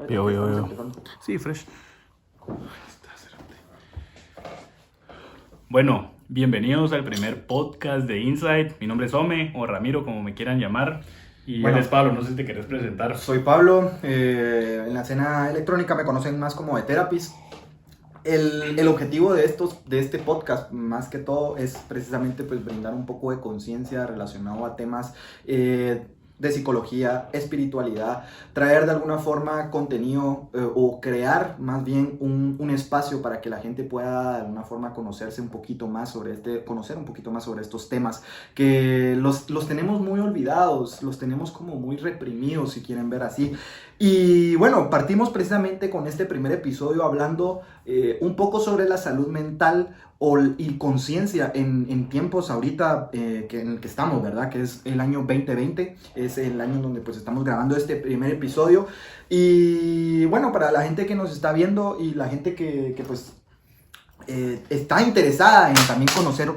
Yo. Empezando. Sí, fresh. Bueno, bienvenidos al primer podcast de Insight. Mi nombre es Ome, o Ramiro, como me quieran llamar. Y Bueno, él es Pablo, no sé si te querés presentar. Soy Pablo, en la escena electrónica me conocen más como de Therapist. El objetivo de este podcast, más que todo, es precisamente pues, brindar un poco de conciencia relacionado a temas de psicología, espiritualidad, traer de alguna forma contenido o crear más bien un espacio para que la gente pueda de alguna forma conocer un poquito más sobre estos temas que los tenemos muy olvidados, los tenemos como muy reprimidos, si quieren ver así. Y bueno, partimos precisamente con este primer episodio hablando un poco sobre la salud mental y conciencia en tiempos ahorita en el que estamos, ¿verdad? Que es el año 2020, es el año donde pues estamos grabando este primer episodio. Y bueno, para la gente que nos está viendo y la gente que pues está interesada en también conocer...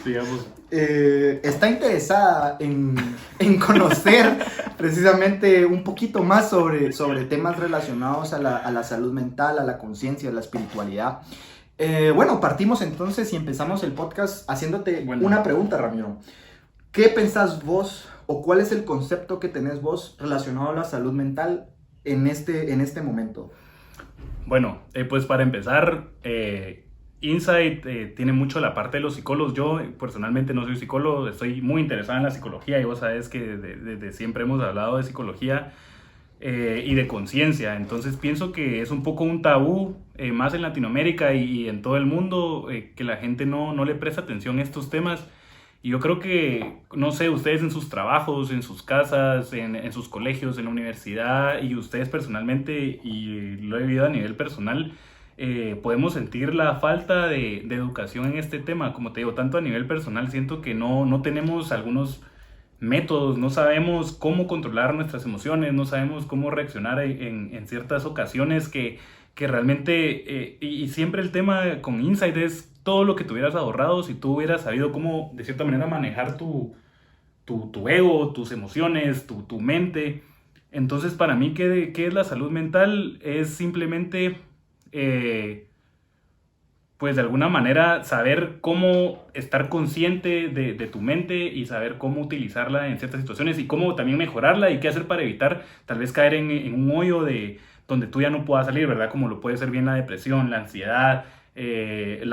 Digamos. Está interesada en conocer precisamente un poquito más sobre temas relacionados a la salud mental, a la conciencia, a la espiritualidad. Bueno, partimos entonces y empezamos el podcast haciéndote una pregunta, Ramiro. ¿Qué pensás vos o cuál es el concepto que tenés vos relacionado a la salud mental en este momento? Bueno, pues para empezar... Insight tiene mucho la parte de los psicólogos. Yo personalmente no soy psicólogo, estoy muy interesado en la psicología y vos sabes que desde siempre hemos hablado de psicología y de conciencia. Entonces pienso que es un poco un tabú más en Latinoamérica y en todo el mundo que la gente no le presta atención a estos temas. Y yo creo que, no sé, ustedes en sus trabajos, en sus casas, en sus colegios, en la universidad y ustedes personalmente, y lo he vivido a nivel personal, podemos sentir la falta de educación en este tema. Como te digo, tanto a nivel personal siento que no tenemos algunos métodos, no sabemos cómo controlar nuestras emociones, no sabemos cómo reaccionar en ciertas ocasiones que realmente, y siempre el tema con Insight es todo lo que te hubieras ahorrado si tú hubieras sabido cómo de cierta manera manejar tu ego, tus emociones, tu mente. Entonces para mí, ¿qué es la salud mental? Es simplemente... pues de alguna manera saber cómo estar consciente de tu mente y saber cómo utilizarla en ciertas situaciones y cómo también mejorarla y qué hacer para evitar tal vez caer en un hoyo donde tú ya no puedas salir, ¿verdad? Como lo puede ser bien la depresión, la ansiedad, el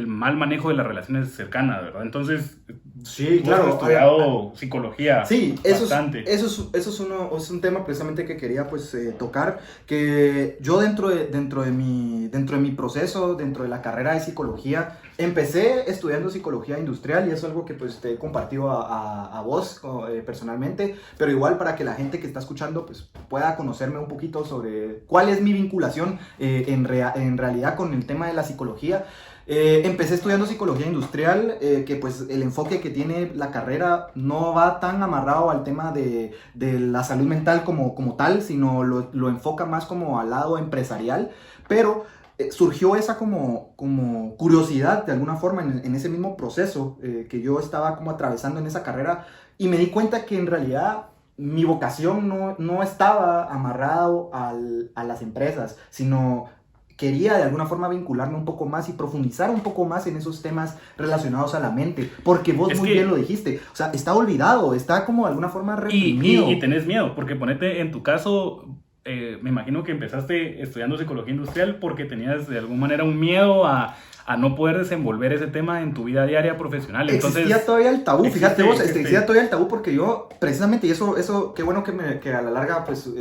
mal manejo de las relaciones cercanas, ¿verdad? Entonces, sí, claro, has estudiado psicología. Sí, bastante. Eso es un tema precisamente que quería pues tocar, que yo dentro de mi proceso, dentro de la carrera de psicología, empecé estudiando psicología industrial y eso es algo que pues te he compartido a vos personalmente, pero igual para que la gente que está escuchando pues pueda conocerme un poquito sobre cuál es mi vinculación en realidad con el tema de la psicología. Empecé estudiando psicología industrial, que pues el enfoque que tiene la carrera no va tan amarrado al tema de la salud mental como tal, sino lo enfoca más como al lado empresarial, pero surgió esa como curiosidad de alguna forma en ese mismo proceso que yo estaba como atravesando en esa carrera y me di cuenta que en realidad mi vocación no estaba amarrado a las empresas, sino quería de alguna forma vincularme un poco más y profundizar un poco más en esos temas relacionados a la mente, porque vos muy bien lo dijiste, o sea, está olvidado, está como de alguna forma reprimido. Y tenés miedo, porque ponete en tu caso, me imagino que empezaste estudiando psicología industrial porque tenías de alguna manera un miedo a no poder desenvolver ese tema en tu vida diaria profesional. Entonces, existía todavía el tabú, fíjate vos, existía todavía el tabú porque yo, precisamente, y eso qué bueno que a la larga, pues,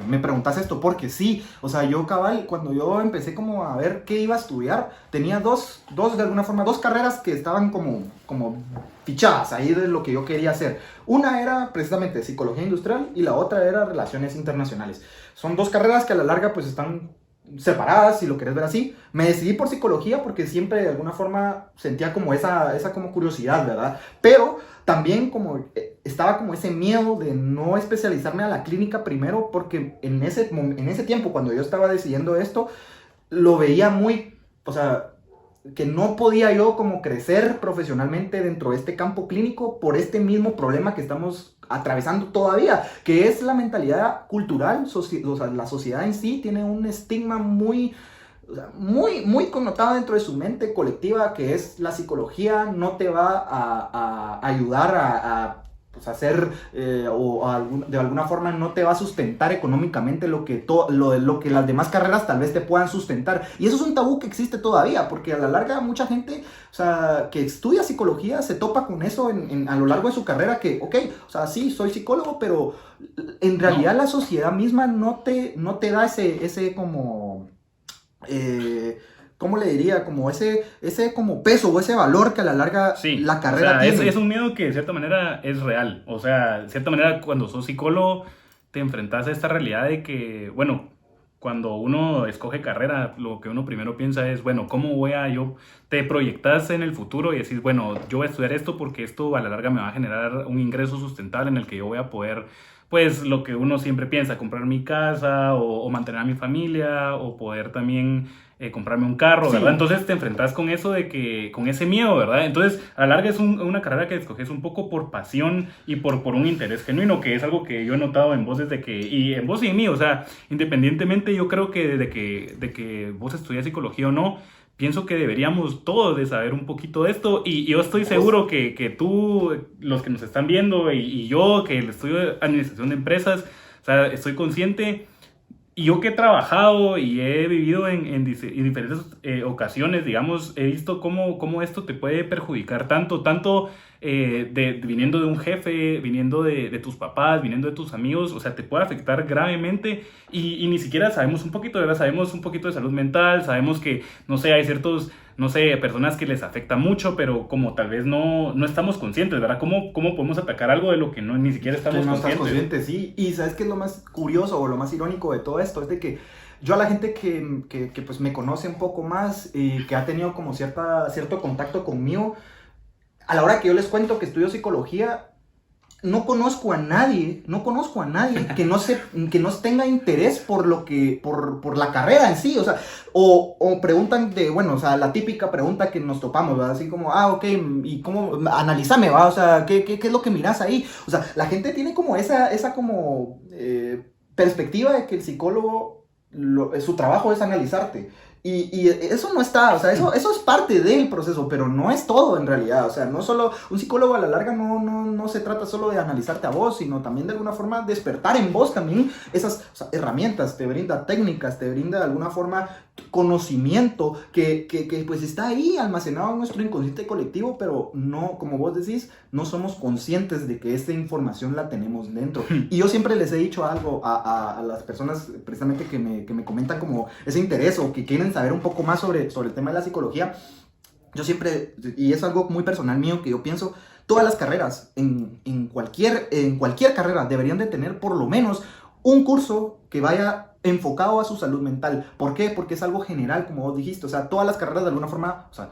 me preguntas esto, porque sí, o sea, yo cabal, cuando yo empecé como a ver qué iba a estudiar, tenía dos de alguna forma, dos carreras que estaban como fichadas ahí de lo que yo quería hacer. Una era precisamente psicología industrial y la otra era relaciones internacionales. Son dos carreras que a la larga, pues, están separadas, si lo querés ver así. Me decidí por psicología porque siempre de alguna forma sentía como esa como curiosidad, ¿verdad? Pero también como estaba como ese miedo de no especializarme a la clínica primero porque en ese tiempo cuando yo estaba decidiendo esto, lo veía muy, o sea, que no podía yo como crecer profesionalmente dentro de este campo clínico por este mismo problema que estamos atravesando todavía, que es la mentalidad cultural, o sea, la sociedad en sí tiene un estigma muy, o sea, muy connotado dentro de su mente colectiva, que es la psicología no te va a ayudar pues, hacer de alguna forma no te va a sustentar económicamente lo que las demás carreras tal vez te puedan sustentar. Y eso es un tabú que existe todavía, porque a la larga mucha gente, o sea, que estudia psicología se topa con eso a lo largo de su carrera, que, ok, o sea, sí, soy psicólogo, pero en realidad la sociedad misma no te da ese como... ¿cómo le diría? Como ese como peso o ese valor que a la larga Sí, la carrera tiene. es un miedo que de cierta manera es real. O sea, de cierta manera cuando sos psicólogo te enfrentas a esta realidad de que, bueno, cuando uno escoge carrera, lo que uno primero piensa es, bueno, ¿cómo voy a yo? Te proyectas en el futuro y decís, bueno, yo voy a estudiar esto porque esto a la larga me va a generar un ingreso sustentable en el que yo voy a poder, pues, lo que uno siempre piensa, comprar mi casa o mantener a mi familia o poder también comprarme un carro, ¿verdad? Sí. Entonces te enfrentas con eso de que, con ese miedo, ¿verdad? Entonces, a la larga es una carrera que escoges un poco por pasión y por un interés genuino, que es algo que yo he notado en vos desde que, y en vos y en mí, o sea, independientemente yo creo que de que vos estudias psicología o no, pienso que deberíamos todos de saber un poquito de esto y yo estoy seguro que tú, los que nos están viendo y yo, que el estudio de administración de empresas, o sea, estoy consciente. Y yo que he trabajado y he vivido en diferentes ocasiones, digamos, he visto cómo esto te puede perjudicar tanto viniendo de un jefe, viniendo de tus papás, viniendo de tus amigos, o sea, te puede afectar gravemente y ni siquiera sabemos un poquito, ¿verdad? Sabemos un poquito de salud mental, sabemos que, no sé, hay ciertos, no sé, personas que les afecta mucho, pero como tal vez no estamos conscientes, ¿verdad? ¿Cómo podemos atacar algo de lo que ni siquiera estamos Que no conscientes? estás consciente, sí. Y ¿sabes qué es lo más curioso o lo más irónico de todo esto? Es de que yo a la gente que pues me conoce un poco más y que ha tenido como cierto contacto conmigo, a la hora que yo les cuento que estudio psicología, no conozco a nadie que no tenga interés por la carrera en sí, o sea, o preguntan bueno, o sea, la típica pregunta que nos topamos, ¿verdad? Así como, ok, y cómo, analízame, ¿va? O sea, ¿qué es lo que miras ahí? O sea, la gente tiene como esa como perspectiva de que el psicólogo, su trabajo es analizarte. Y eso no está, o sea, eso es parte del proceso, pero no es todo en realidad, o sea, no solo, un psicólogo a la larga no se trata solo de analizarte a vos, sino también de alguna forma despertar en vos también esas, o sea, herramientas, te brinda técnicas, te brinda de alguna forma conocimiento que pues está ahí almacenado en nuestro inconsciente colectivo, pero no, como vos decís, no somos conscientes de que esta información la tenemos dentro. Y yo siempre les he dicho algo a las personas precisamente que me comentan como ese interés o que quieren saber un poco más sobre el tema de la psicología. Yo siempre, y es algo muy personal mío que yo pienso, todas las carreras, en cualquier carrera deberían de tener por lo menos un curso que vaya enfocado a su salud mental. ¿Por qué? Porque es algo general, como vos dijiste, o sea, todas las carreras de alguna forma, o sea,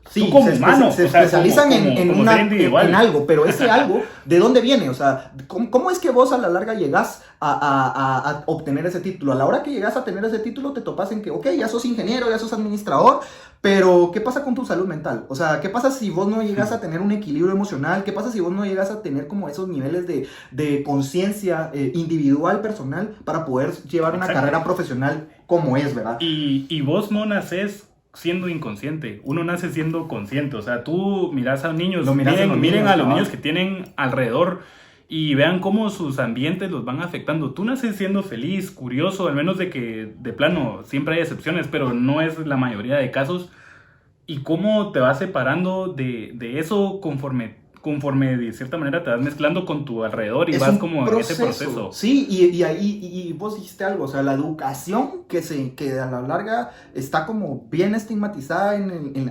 sí, como humano, se o sea, especializan como ser individual. en algo, pero ese algo, ¿de dónde viene? O sea, ¿cómo es que vos a la larga llegás a obtener ese título? A la hora que llegas a tener ese título te topas en que, ok, ya sos ingeniero, ya sos administrador, pero ¿qué pasa con tu salud mental? O sea, ¿qué pasa si vos no llegas a tener un equilibrio emocional? ¿Qué pasa si vos no llegas a tener como esos niveles de conciencia individual, personal, para poder llevar una carrera profesional como es, ¿verdad? Y vos no nacés siendo inconsciente, uno nace siendo consciente, o sea, tú miras a niños, miren a los niños que tienen alrededor y vean cómo sus ambientes los van afectando. Tú naces siendo feliz, curioso, al menos de que de plano siempre hay excepciones, pero no es la mayoría de casos. Y cómo te vas separando de eso conforme de cierta manera te vas mezclando con tu alrededor y vas como en ese proceso. Sí, y vos dijiste algo, o sea, la educación que a la larga está como bien estigmatizada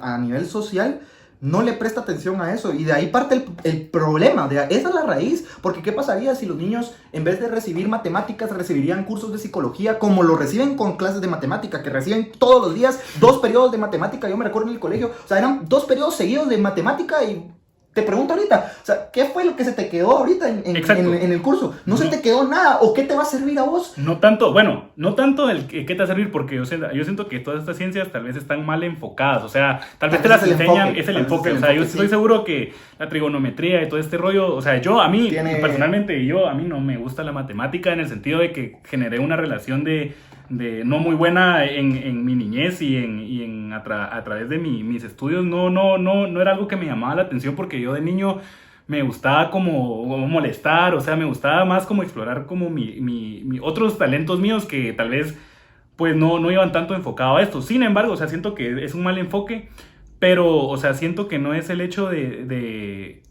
a nivel social, no le presta atención a eso, y de ahí parte el problema, esa es la raíz, porque ¿qué pasaría si los niños, en vez de recibir matemáticas, recibirían cursos de psicología, como lo reciben con clases de matemática, que reciben todos los días 2 periodos de matemática? Yo me recuerdo en el colegio, o sea, eran 2 periodos seguidos de matemática y te pregunto ahorita, o sea, ¿qué fue lo que se te quedó ahorita en el curso? ¿No se te quedó nada? ¿O qué te va a servir a vos? No tanto, bueno, no tanto el qué te va a servir, porque yo siento que todas estas ciencias tal vez están mal enfocadas, o sea, tal vez te las enseñan, es el enfoque, o sea, yo estoy seguro que la trigonometría y todo este rollo, o sea, a mí, personalmente, a mí no me gusta la matemática en el sentido de que generé una relación de no muy buena en mi niñez y a través de mis estudios, no era algo que me llamaba la atención porque yo de niño me gustaba como molestar, o sea, me gustaba más como explorar como otros talentos míos que tal vez pues no iban tanto enfocado a esto. Sin embargo, o sea, siento que es un mal enfoque, pero, o sea, siento que no es el hecho de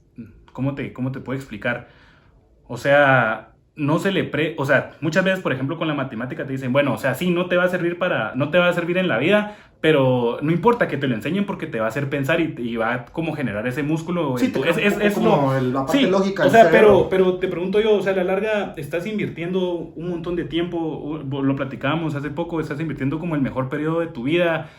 ¿cómo te puedo explicar? O sea, no se le o sea, muchas veces, por ejemplo, con la matemática te dicen, bueno, o sea, sí, no te va a servir en la vida, pero no importa que te lo enseñen porque te va a hacer pensar y va a como generar ese músculo. Sí, es como la parte lógica. O sea, pero te pregunto yo, o sea, a la larga estás invirtiendo un montón de tiempo, lo platicábamos hace poco, estás invirtiendo como el mejor periodo de tu vida.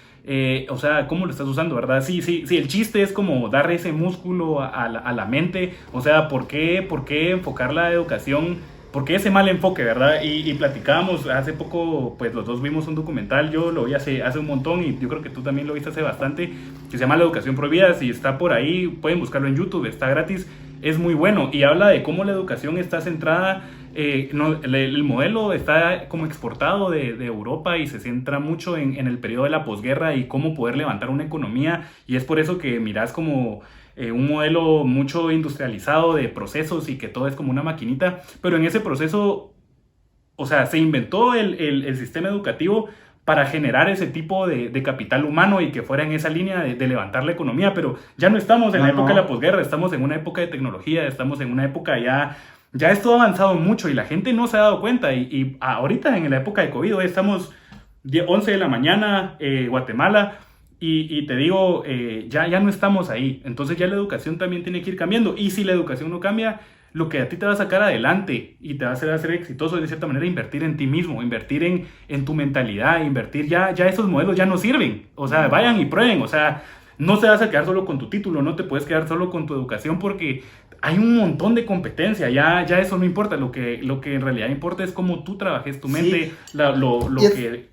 O sea, ¿cómo lo estás usando, verdad? Sí, el chiste es como darle ese músculo a la mente, o sea, ¿por qué enfocar la educación? ¿Por qué ese mal enfoque, verdad? Y platicábamos hace poco, pues los dos vimos un documental, yo lo vi hace un montón y yo creo que tú también lo viste hace bastante, que se llama La Educación Prohibida, si está por ahí, pueden buscarlo en YouTube, está gratis, es muy bueno y habla de cómo la educación está centrada. El modelo está como exportado de Europa y se centra mucho en el periodo de la posguerra y cómo poder levantar una economía, y es por eso que mirás como un modelo mucho industrializado de procesos y que todo es como una maquinita, pero en ese proceso, o sea, se inventó el sistema educativo para generar ese tipo de capital humano y que fuera en esa línea de levantar la economía, pero ya no estamos en la época de la posguerra, estamos en una época de tecnología, estamos en una época ya esto ha avanzado mucho y la gente no se ha dado cuenta. Y ahorita en la época de COVID, hoy estamos 11 de la mañana, Guatemala, y te digo, ya no estamos ahí. Entonces ya la educación también tiene que ir cambiando. Y si la educación no cambia, lo que a ti te va a sacar adelante y te va a hacer exitoso es de cierta manera invertir en ti mismo, invertir en tu mentalidad, invertir ya esos modelos ya no sirven. O sea, vayan y prueben, o sea, no te vas a quedar solo con tu título, no te puedes quedar solo con tu educación porque hay un montón de competencia, ya eso no importa, lo que en realidad importa es cómo tú trabajes tu mente, sí.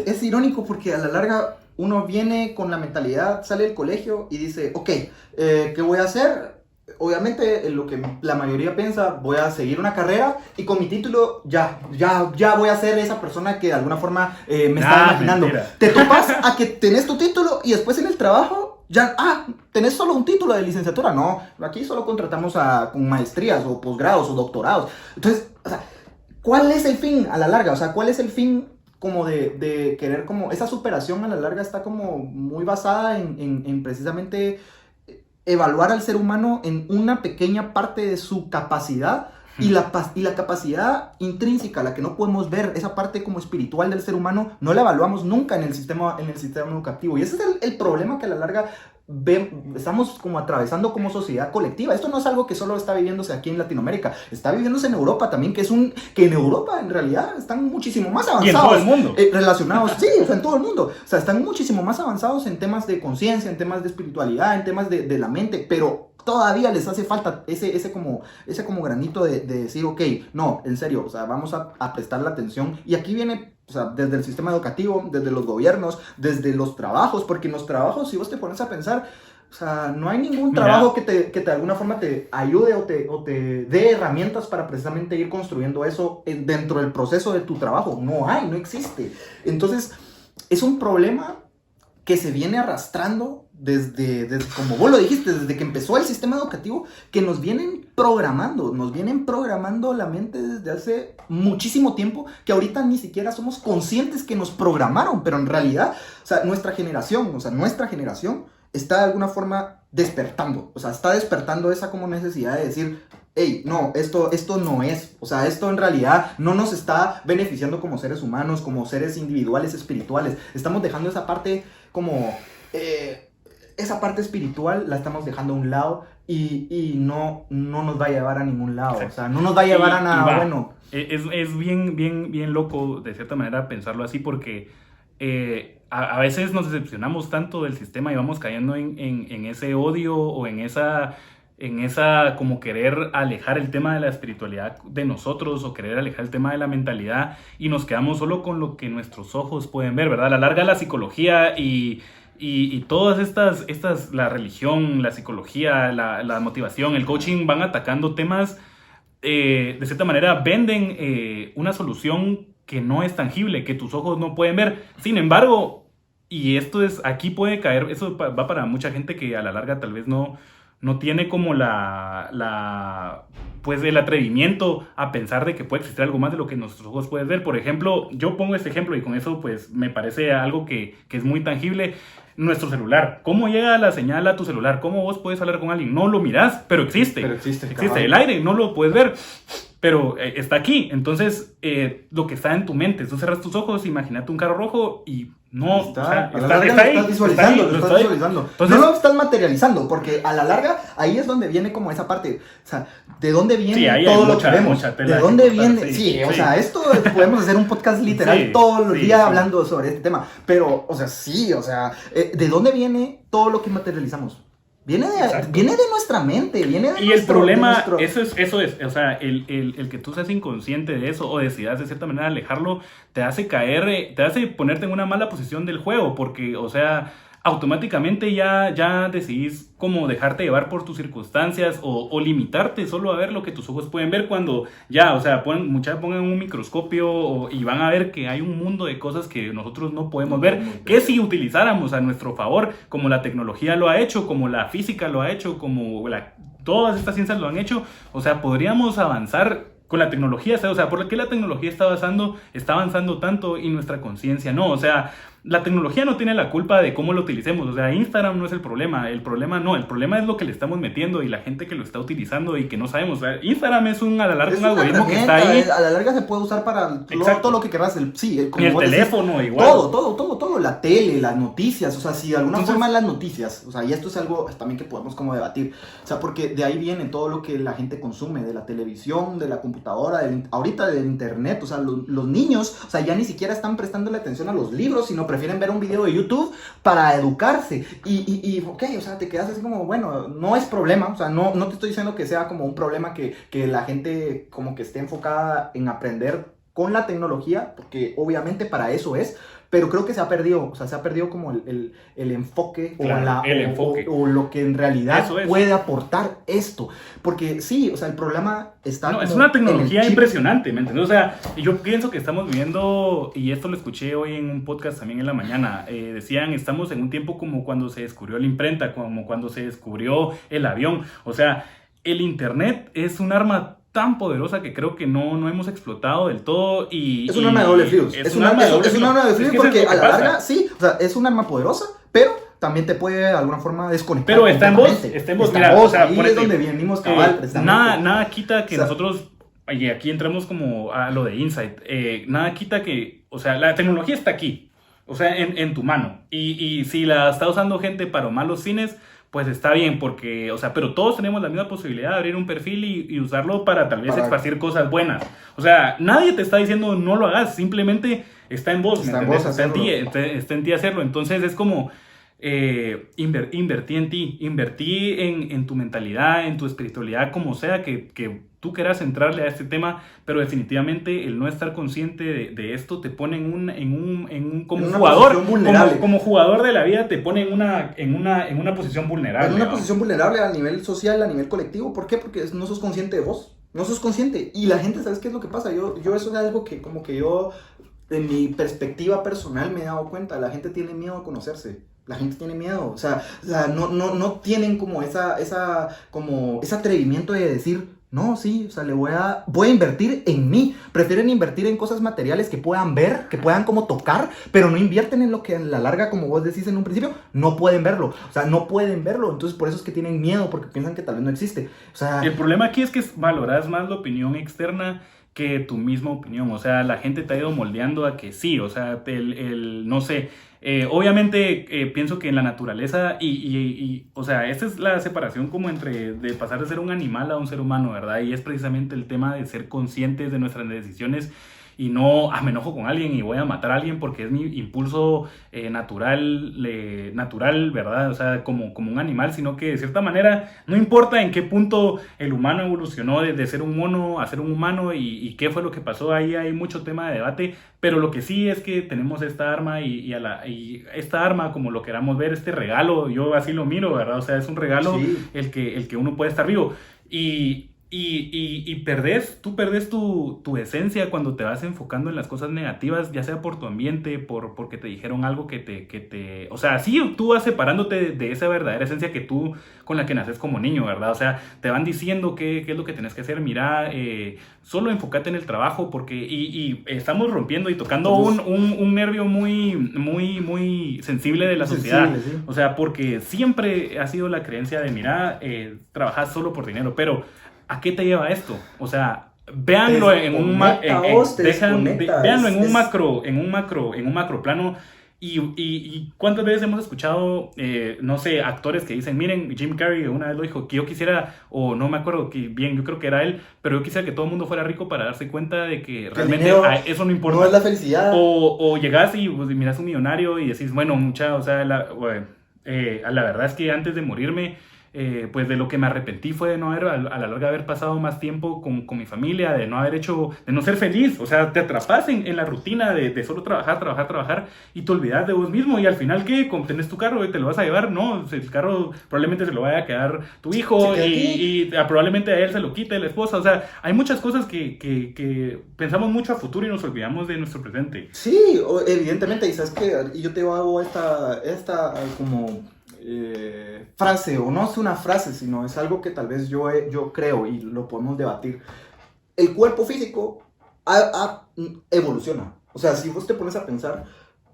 Es irónico porque a la larga uno viene con la mentalidad, sale del colegio y dice, ok, ¿qué voy a hacer? Obviamente, lo que la mayoría piensa, voy a seguir una carrera y con mi título ya voy a ser esa persona que de alguna forma me estaba imaginando. Mentira. Te topas a que tenés tu título y después en el trabajo tenés solo un título de licenciatura. No, aquí solo contratamos con maestrías o posgrados o doctorados. Entonces, o sea, ¿cuál es el fin a la larga? O sea, ¿cuál es el fin como de querer como esa superación a la larga está como muy basada en precisamente evaluar al ser humano en una pequeña parte de su capacidad y la capacidad intrínseca, la que no podemos ver, esa parte como espiritual del ser humano, no la evaluamos nunca en el sistema educativo. Y ese es el problema que a la larga estamos como atravesando como sociedad colectiva. Esto no es algo que solo está viviéndose aquí en Latinoamérica, está viviéndose en Europa también, que en Europa en realidad están muchísimo más avanzados. Y en todo el mundo. Relacionados, sí, o sea, en todo el mundo. O sea, están muchísimo más avanzados en temas de conciencia, en temas de espiritualidad, en temas de la mente, pero todavía les hace falta ese como granito de decir, ok, no, en serio, o sea, vamos a prestarle atención. Y aquí viene, o sea, desde el sistema educativo, desde los gobiernos, desde los trabajos, porque en los trabajos, si vos te pones a pensar, o sea, no hay ningún trabajo que de alguna forma te ayude o te dé herramientas para precisamente ir construyendo eso dentro del proceso de tu trabajo. No existe. Entonces, es un problema que se viene arrastrando desde, como vos lo dijiste, desde que empezó el sistema educativo, que nos vienen programando la mente desde hace muchísimo tiempo, que ahorita ni siquiera somos conscientes que nos programaron, pero en realidad, o sea, nuestra generación está de alguna forma despertando, o sea, está despertando esa como necesidad de decir, hey, no, esto no es, o sea, esto en realidad no nos está beneficiando como seres humanos, como seres individuales, espirituales. Estamos dejando esa parte como, esa parte espiritual la estamos dejando a un lado y no nos va a llevar a ningún lado. Exacto. O sea, no nos va a llevar a nada bueno. Es bien loco, de cierta manera, pensarlo así porque a veces nos decepcionamos tanto del sistema y vamos cayendo en ese odio o en esa en esa como querer alejar el tema de la espiritualidad de nosotros o querer alejar el tema de la mentalidad y nos quedamos solo con lo que nuestros ojos pueden ver, ¿verdad? A la larga la psicología y todas la religión, la psicología, la motivación, el coaching van atacando temas, de cierta manera venden una solución que no es tangible, que tus ojos no pueden ver. Sin embargo, y esto es, aquí puede caer, eso va para mucha gente que a la larga tal vez no tiene como pues el atrevimiento a pensar de que puede existir algo más de lo que nuestros ojos pueden ver. Por ejemplo, yo pongo este ejemplo y con eso pues me parece algo que es muy tangible. Nuestro celular. ¿Cómo llega la señal a tu celular? ¿Cómo vos puedes hablar con alguien? No lo mirás, pero existe. Pero existe. El aire, no lo puedes ver, pero está aquí. Entonces, lo que está en tu mente, tú cerras tus ojos, imagínate un carro rojo y no, está ahí. Lo estás visualizando. Entonces, no lo estás materializando, porque a la larga ahí es donde viene como esa parte, o sea, ¿de dónde viene todo lo que vemos? ¿De dónde viene? Sí, o sea, esto podemos hacer un podcast literal todos los días hablando sobre este tema, pero, o sea, ¿de dónde viene todo lo que materializamos? Viene de nuestra mente, viene de y el problema, eso es, o sea, el que tú seas inconsciente de eso o decidas de cierta manera alejarlo, te hace caer, te hace ponerte en una mala posición del juego, porque, o sea, automáticamente ya decidís como dejarte llevar por tus circunstancias o limitarte solo a ver lo que tus ojos pueden ver cuando ya, o sea, muchas pongan un microscopio y van a ver que hay un mundo de cosas que nosotros no podemos ver, que si utilizáramos a nuestro favor, como la tecnología lo ha hecho, como la física lo ha hecho, como todas estas ciencias lo han hecho, o sea, podríamos avanzar con la tecnología, o sea, ¿por qué la tecnología está avanzando tanto y nuestra conciencia no? O sea, la tecnología no tiene la culpa de cómo lo utilicemos, o sea, Instagram no es el problema es lo que le estamos metiendo y la gente que lo está utilizando y que no sabemos, o sea, Instagram es a la larga un algoritmo que está ahí. A la larga se puede usar para todo lo que querrás, como y el teléfono decís, igual. Todo, la tele, las noticias, o sea, si de alguna forma las noticias, o sea, y esto es algo también que podemos como debatir, o sea, porque de ahí viene todo lo que la gente consume, de la televisión, de la computadora, ahorita del internet, o sea, los niños, o sea, ya ni siquiera están prestándole atención a los libros, sino prefieren ver un video de YouTube para educarse ok, o sea, te quedas así como, bueno, no es problema, o sea, no te estoy diciendo que sea como un problema que la gente como que esté enfocada en aprender con la tecnología, porque obviamente para eso es, pero creo que se ha perdido como el enfoque, claro, o lo que en realidad puede aportar esto, porque sí, o sea, el problema está no, es una tecnología impresionante, ¿me entiendes? O sea, yo pienso que estamos viviendo, y esto lo escuché hoy en un podcast también en la mañana, decían, estamos en un tiempo como cuando se descubrió la imprenta, como cuando se descubrió el avión, o sea, el internet es un arma tan poderosa que creo que no hemos explotado del todo es un arma de doble filo. Es un arma de doble filo porque a la larga, sí, o sea, es un arma poderosa, pero también te puede de alguna forma desconectar. Pero está en vos, mira, o sea, ahí es donde venimos cabal, nada quita que nosotros, y aquí entremos como a lo de Insight, nada quita que, o sea, la tecnología está aquí, o sea, en tu mano, y si la está usando gente para malos fines, pues está bien, porque, o sea, pero todos tenemos la misma posibilidad de abrir un perfil y usarlo para tal vez esparcir cosas buenas. O sea, nadie te está diciendo no lo hagas, simplemente está en vos, está en ti hacerlo. Entonces es como invertí en ti, invertí en tu mentalidad, en tu espiritualidad, como sea que tú quieras entrarle a este tema, pero definitivamente el no estar consciente de esto te pone como jugador, como jugador de la vida te pone en una posición vulnerable. En una posición vulnerable a nivel social, a nivel colectivo. ¿Por qué? Porque no sos consciente de vos. No sos consciente. Y la gente, ¿sabes qué es lo que pasa? Yo eso es algo que como que yo, en mi perspectiva personal, me he dado cuenta. La gente tiene miedo a conocerse. La gente tiene miedo, o sea no tienen como ese atrevimiento de decir, no, sí, o sea, voy a invertir en mí. Prefieren invertir en cosas materiales que puedan ver, que puedan como tocar, pero no invierten en lo que a la larga, como vos decís en un principio, no pueden verlo. O sea, no pueden verlo, entonces por eso es que tienen miedo, porque piensan que tal vez no existe. O sea, el problema aquí es que valoras más la opinión externa que tu misma opinión. O sea, la gente te ha ido moldeando a que sí, o sea, no sé, obviamente pienso que en la naturaleza o sea, esta es la separación como de pasar de ser un animal a un ser humano, ¿verdad? Y es precisamente el tema de ser conscientes de nuestras decisiones y no, me enojo con alguien y voy a matar a alguien porque es mi impulso natural, ¿verdad? O sea, como un animal, sino que de cierta manera no importa en qué punto el humano evolucionó de ser un mono a ser un humano y qué fue lo que pasó, ahí hay mucho tema de debate, pero lo que sí es que tenemos esta arma y esta arma, como lo queramos ver, este regalo, yo así lo miro, ¿verdad? O sea, es un regalo Sí. el que uno puede estar vivo. Tú perdés tu esencia cuando te vas enfocando en las cosas negativas, ya sea por tu ambiente, porque te dijeron algo o sea, sí, tú vas separándote de esa verdadera esencia con la que naces como niño, ¿verdad? O sea, te van diciendo qué es lo que tenés que hacer, mira, solo enfócate en el trabajo, y estamos rompiendo y tocando un nervio muy sensible de la sociedad. Sensible, sí. O sea, porque siempre ha sido la creencia de, mira, trabajas solo por dinero, pero ¿a qué te lleva esto? O sea, véanlo en un macro plano. Y cuántas veces hemos escuchado, no sé, actores que dicen, miren, Jim Carrey una vez lo dijo, que yo quisiera, o no me acuerdo bien, yo creo que era él, pero yo quisiera que todo el mundo fuera rico para darse cuenta de que realmente eso no importa. No es la felicidad. O llegas y pues, miras un millonario y decís, bueno, o sea, la verdad es que antes de morirme, pues de lo que me arrepentí fue de no haber, a la larga, haber pasado más tiempo con mi familia, de no ser feliz. O sea, te atrapas en la rutina de solo trabajar y te olvidas de vos mismo, y al final, ¿qué? Tenés tu carro y te lo vas a llevar, ¿no? El carro probablemente se lo vaya a quedar tu hijo, y probablemente a él se lo quite la esposa. O sea, hay muchas cosas que pensamos mucho a futuro y nos olvidamos de nuestro presente. Sí, evidentemente, y sabes que yo te hago esta como frase, o no es una frase, sino es algo que tal vez yo creo y lo podemos debatir. El cuerpo físico evoluciona. O sea, si vos te pones a pensar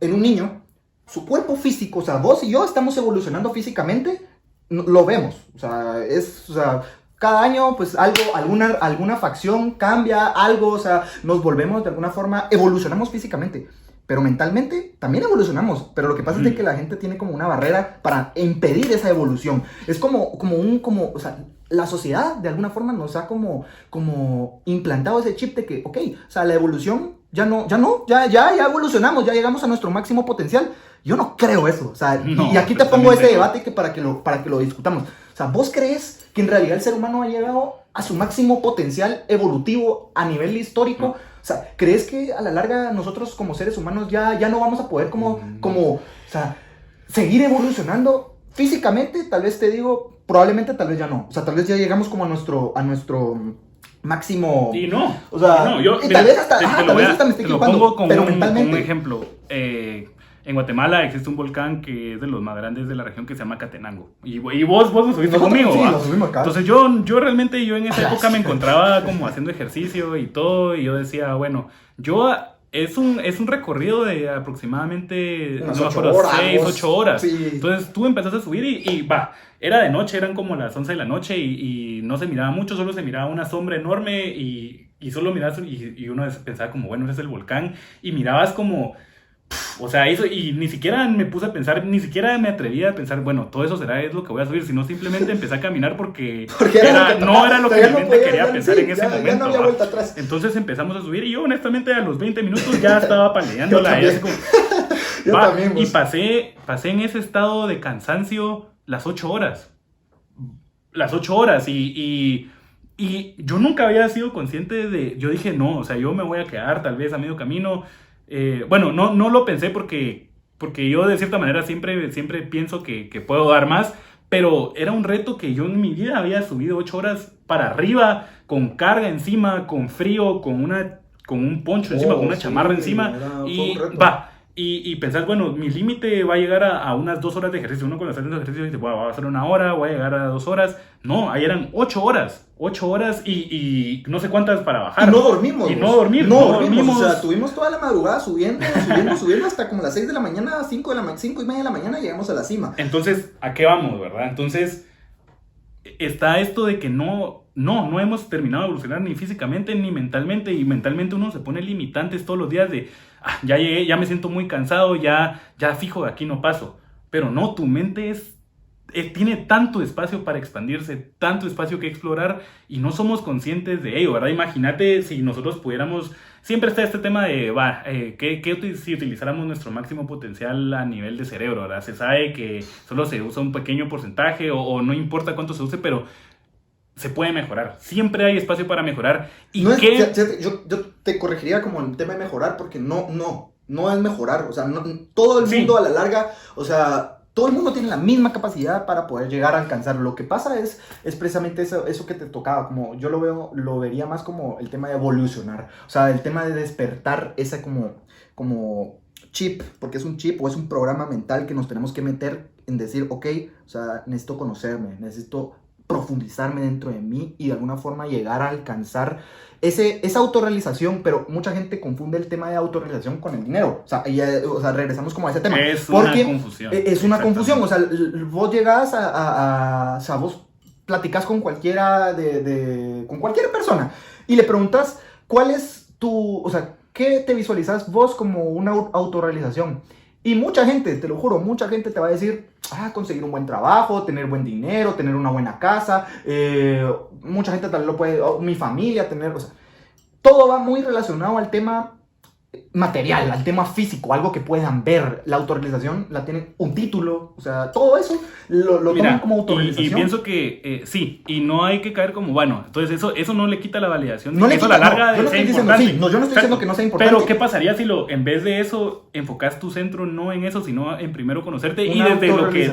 en un niño, su cuerpo físico, o sea, vos y yo estamos evolucionando físicamente, lo vemos. O sea, cada año, pues alguna facción cambia algo, o sea, nos volvemos de alguna forma, evolucionamos físicamente. Pero mentalmente también evolucionamos. Pero lo que pasa es de que la gente tiene como una barrera para impedir esa evolución. Es o sea, la sociedad de alguna forma nos ha como implantado ese chip de que, ok, o sea, la evolución ya evolucionamos, ya llegamos a nuestro máximo potencial. Yo no creo eso. O sea, no, y aquí te pongo ese debate para que lo discutamos. O sea, ¿vos crees que en realidad el ser humano ha llegado a su máximo potencial evolutivo a nivel histórico? No. O sea, ¿crees que a la larga nosotros como seres humanos ya no vamos a poder o sea, seguir evolucionando físicamente? Tal vez te digo, probablemente tal vez ya no. O sea, tal vez ya llegamos como a nuestro máximo... Y no. O sea, no, yo, tal vez hasta me estoy equivocando, pero mentalmente... Como un ejemplo. En Guatemala existe un volcán que es de los más grandes de la región, que se llama Catenango. Y vos lo subiste conmigo. Sí, lo subimos acá. Entonces yo realmente en esa época me encontraba como haciendo ejercicio y todo, y yo decía, bueno, es un recorrido de aproximadamente, unas 6, 8 horas. Sí. Entonces tú empezaste a subir y era de noche, eran como las 11 de la noche y no se miraba mucho, solo se miraba una sombra enorme y solo mirabas y uno pensaba como, bueno, ese es el volcán, y mirabas como... O sea, eso, y ni siquiera me puse a pensar, ni siquiera me atrevía a pensar, bueno, todo eso es lo que voy a subir, sino simplemente empecé a caminar porque no era lo que mi mente quería pensar en ese momento. Ya no había vuelta atrás. Entonces empezamos a subir y yo, honestamente, a los 20 minutos ya estaba paleándola. Yo también. Y pasé en ese estado de cansancio las 8 horas. Las 8 horas y yo nunca había sido consciente yo dije, no, o sea, yo me voy a quedar tal vez a medio camino. Bueno, no lo pensé porque yo de cierta manera siempre pienso que puedo dar más, pero era un reto que yo en mi vida había subido 8 horas para arriba, con carga encima, con frío, con un poncho encima, con una chamarra encima, y pensar, bueno, mi límite va a llegar a unas 2 horas de ejercicio. Uno cuando está haciendo ejercicio dice, voy a hacer 1 hora, voy a llegar a 2 horas. No, ahí eran 8 horas y no sé cuántas para bajar. Y no dormimos. No dormimos. O sea, tuvimos toda la madrugada subiendo hasta como las 6 de la mañana, 5 y media de la mañana, llegamos a la cima. Entonces, ¿a qué vamos, verdad? Entonces, está esto de que no hemos terminado de evolucionar ni físicamente ni mentalmente, y mentalmente uno se pone limitantes todos los días de, ya llegué, ya me siento muy cansado, ya fijo, de aquí no paso. Pero no, tu mente tiene tanto espacio para expandirse, tanto espacio que explorar y no somos conscientes de ello, ¿verdad? Imagínate si nosotros pudiéramos, siempre está este tema de, si utilizáramos nuestro máximo potencial a nivel de cerebro, ¿verdad? Se sabe que solo se usa un pequeño porcentaje o no importa cuánto se use, pero se puede mejorar, siempre hay espacio para mejorar. ¿Y no qué? Yo te corregiría como el tema de mejorar, porque no es mejorar, o sea, todo el mundo a la larga, o sea, todo el mundo tiene la misma capacidad para poder llegar a alcanzar. Lo que pasa es precisamente eso que te tocaba, como yo lo vería más como el tema de evolucionar, o sea, el tema de despertar esa como chip, porque es un chip o es un programa mental que nos tenemos que meter en decir, ok, o sea, necesito conocerme, necesito profundizarme dentro de mí y de alguna forma llegar a alcanzar esa autorrealización, pero mucha gente confunde el tema de autorrealización con el dinero. O sea, regresamos como a ese tema. Es una confusión. Es una confusión. O sea, vos llegás o sea, vos platicás con cualquiera con cualquier persona y le preguntas cuál es o sea, ¿qué te visualizas vos como una autorrealización? Y mucha gente, te lo juro, mucha gente te va a decir, conseguir un buen trabajo, tener buen dinero, tener una buena casa, mucha gente también lo puede, mi familia, o sea, todo va muy relacionado al tema material, al tema físico, algo que puedan ver. La autorrealización la tienen un título, o sea, todo eso lo toman como autorrealización. Y pienso que sí, y no hay que caer como, bueno, entonces eso no le quita la validación. No le quita, a la larga yo no estoy diciendo, sí, yo no estoy diciendo que no sea importante. Pero ¿qué pasaría si en vez de eso enfocas tu centro no en eso, sino en primero conocerte y desde lo que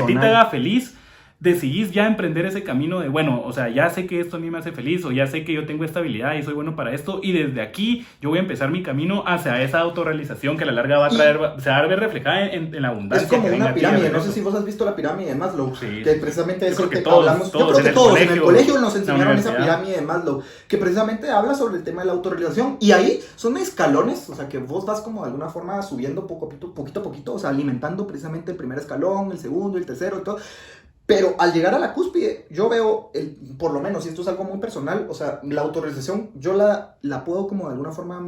a ti te haga feliz? Decidís ya emprender ese camino de, bueno, o sea, ya sé que esto a mí me hace feliz, o ya sé que yo tengo esta habilidad y soy bueno para esto, y desde aquí yo voy a empezar mi camino hacia esa autorrealización que a la larga se va a ver reflejada en la abundancia. Es como una pirámide, no sé si vos has visto la pirámide de Maslow, sí, que precisamente es lo que hablamos. Yo creo que todos en el colegio nos enseñaron esa pirámide de Maslow, que precisamente habla sobre el tema de la autorrealización, y ahí son escalones, o sea, que vos vas como de alguna forma subiendo poquito a poquito, o sea, alimentando precisamente el primer escalón, el segundo, el tercero y todo. Pero al llegar a la cúspide, yo veo, por lo menos, y esto es algo muy personal, o sea, la autorrealización yo la puedo como de alguna forma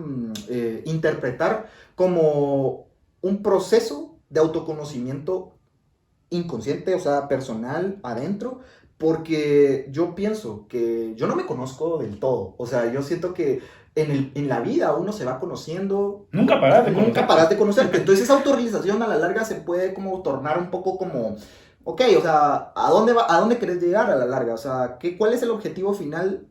interpretar como un proceso de autoconocimiento inconsciente, o sea, personal, adentro, porque yo pienso que yo no me conozco del todo, o sea, yo siento que en la vida uno se va conociendo. Nunca parás de conocerte. Entonces esa autorrealización a la larga se puede como tornar un poco como... Ok, o sea, ¿a dónde querés llegar a la larga? O sea, ¿cuál es el objetivo final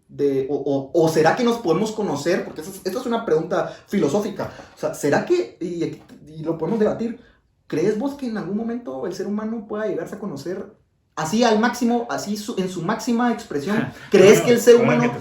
o será que nos podemos conocer? Porque esto es una pregunta filosófica. O sea, ¿será que, y lo podemos debatir, ¿crees vos que en algún momento el ser humano pueda llegarse a conocer así al máximo, así en su máxima expresión? ¿Crees que el ser humano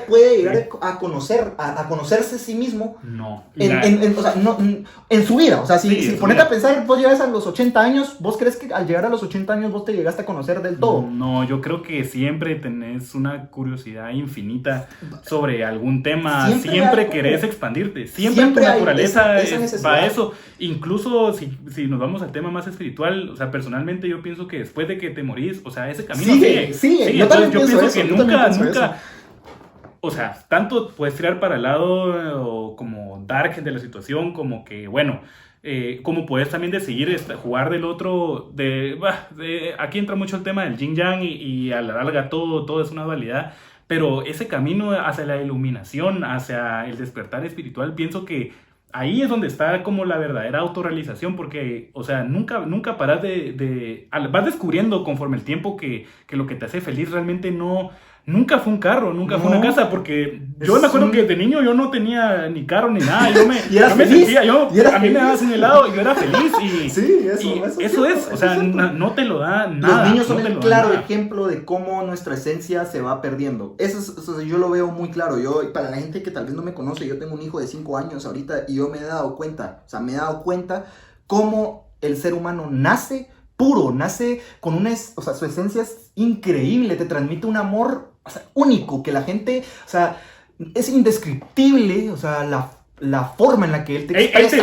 puede llegar a conocerse a sí mismo? No. En su vida. O sea, si ponete a pensar, vos llegas a los 80 años, ¿vos crees que al llegar a los 80 años vos te llegaste a conocer del todo? No, yo creo que siempre tenés una curiosidad infinita sobre algún tema, siempre querés expandirte, siempre tu naturaleza va a eso. Incluso si nos vamos al tema más espiritual, o sea, personalmente yo pienso que después de que te morís, o sea, ese camino sigue. Yo pienso que nunca, o sea, tanto puedes tirar para el lado como dark de la situación, como que, bueno, como puedes también decidir jugar del otro, aquí entra mucho el tema del yin yang y a la larga todo es una dualidad, pero ese camino hacia la iluminación, hacia el despertar espiritual, pienso que ahí es donde está como la verdadera autorrealización, porque, o sea, nunca paras vas descubriendo conforme el tiempo que lo que te hace feliz realmente nunca fue un carro, nunca fue una casa, porque yo me acuerdo que de niño yo no tenía ni carro ni nada, a mí me dabas un helado y yo era feliz eso es, o sea, no te lo da nada. Los niños son el claro ejemplo de cómo nuestra esencia se va perdiendo. Eso yo lo veo muy claro. Para la gente que tal vez no me conoce, yo tengo un hijo de 5 años ahorita y yo me he dado cuenta cómo el ser humano nace puro, nace con o sea, su esencia es increíble, te transmite un amor, o sea, único, que la gente, o sea, es indescriptible, o sea, la forma en la que él te expresa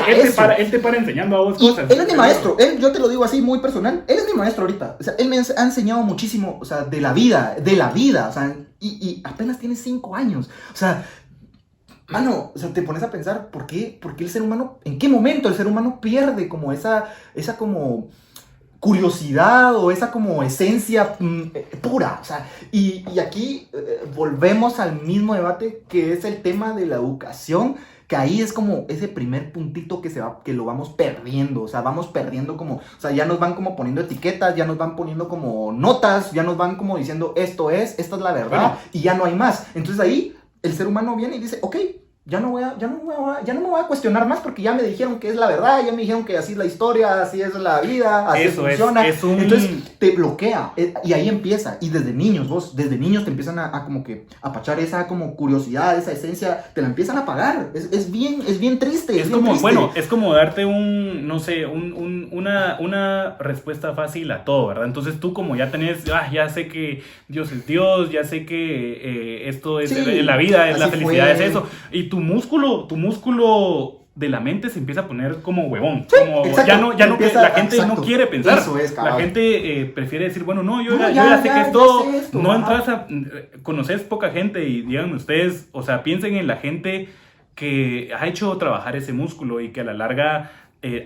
él te para enseñando a vos cosas. Él es mi maestro, yo te lo digo así muy personal, él es mi maestro ahorita, o sea, él me ha enseñado muchísimo, o sea, de la vida, o sea, y apenas tiene 5 años, o sea, mano, o sea, te pones a pensar, ¿por qué el ser humano, en qué momento el ser humano pierde como esa como curiosidad o esa como esencia pura. O sea, y aquí volvemos al mismo debate que es el tema de la educación, que ahí es como ese primer puntito que lo vamos perdiendo, o sea, vamos perdiendo como, o sea, ya nos van como poniendo etiquetas, ya nos van poniendo como notas, ya nos van como diciendo esta es la verdad, bueno, y ya no hay más. Entonces ahí el ser humano viene y dice, ok, ya no me voy a cuestionar más porque ya me dijeron que es la verdad, ya me dijeron que así es la historia, así es la vida, así funciona. Entonces te bloquea y ahí empieza. Y desde niños te empiezan a como que apachar esa como curiosidad, esa esencia, te la empiezan a apagar. Es bien triste. Es como, triste. Bueno, es como darte una respuesta fácil a todo, ¿verdad? Entonces tú como ya tenés, ya sé que Dios es Dios, ya sé que esto es la vida, es la felicidad, es eso. Y tu músculo de la mente se empieza a poner como huevón. Sí, como exacto, ya no la gente exacto, no quiere pensar. La gente prefiere decir, bueno, no, yo ya sé que esto, no entras a... Conoces poca gente y díganme ustedes, o sea, piensen en la gente que ha hecho trabajar ese músculo y que a la larga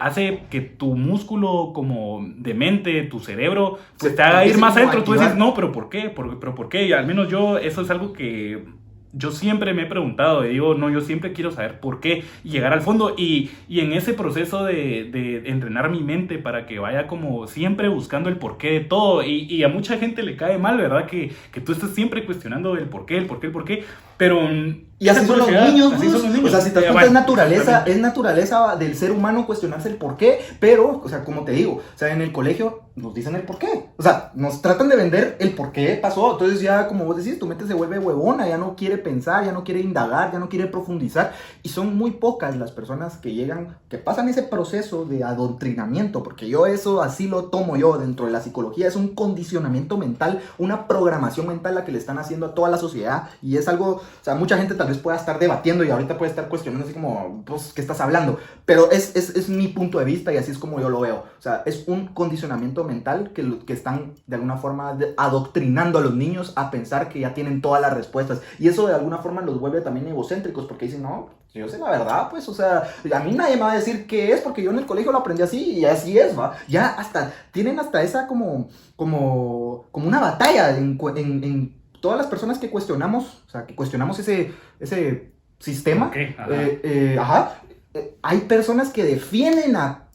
hace que tu músculo como de mente, tu cerebro, pues te haga ir más adentro. Tú dices, no, pero ¿por qué? ¿Pero por qué? Y al menos yo, eso es algo que... Yo siempre me he preguntado, digo, no, yo siempre quiero saber por qué y llegar al fondo y en ese proceso de entrenar mi mente para que vaya como siempre buscando el porqué de todo y a mucha gente le cae mal, ¿verdad? Que tú estás siempre cuestionando el porqué, pero... Y así son los niños, o sea, si te das cuenta, es naturaleza del ser humano cuestionarse el porqué, pero, o sea, como te digo, o sea, en el colegio nos dicen el porqué, o sea, nos tratan de vender el porqué pasó, entonces ya, como vos decís, tu mente se vuelve huevona, ya no quiere pensar, ya no quiere indagar, ya no quiere profundizar, y son muy pocas las personas que llegan, que pasan ese proceso de adoctrinamiento, porque yo eso así lo tomo yo dentro de la psicología, es un condicionamiento mental, una programación mental la que le están haciendo a toda la sociedad, y es algo, o sea, mucha gente tal vez pueda estar debatiendo y ahorita puede estar cuestionando así como, pues, ¿qué estás hablando? Pero es mi punto de vista y así es como yo lo veo. O sea, es un condicionamiento mental que están de alguna forma adoctrinando a los niños a pensar que ya tienen todas las respuestas. Y eso de alguna forma los vuelve también egocéntricos porque dicen, no, yo sé la verdad, pues, o sea, a mí nadie me va a decir qué es porque yo en el colegio lo aprendí así y así es, ¿va? Ya tienen hasta esa como una batalla en todas las personas que cuestionamos, o sea, que cuestionamos ese sistema, okay, hay personas que defienden a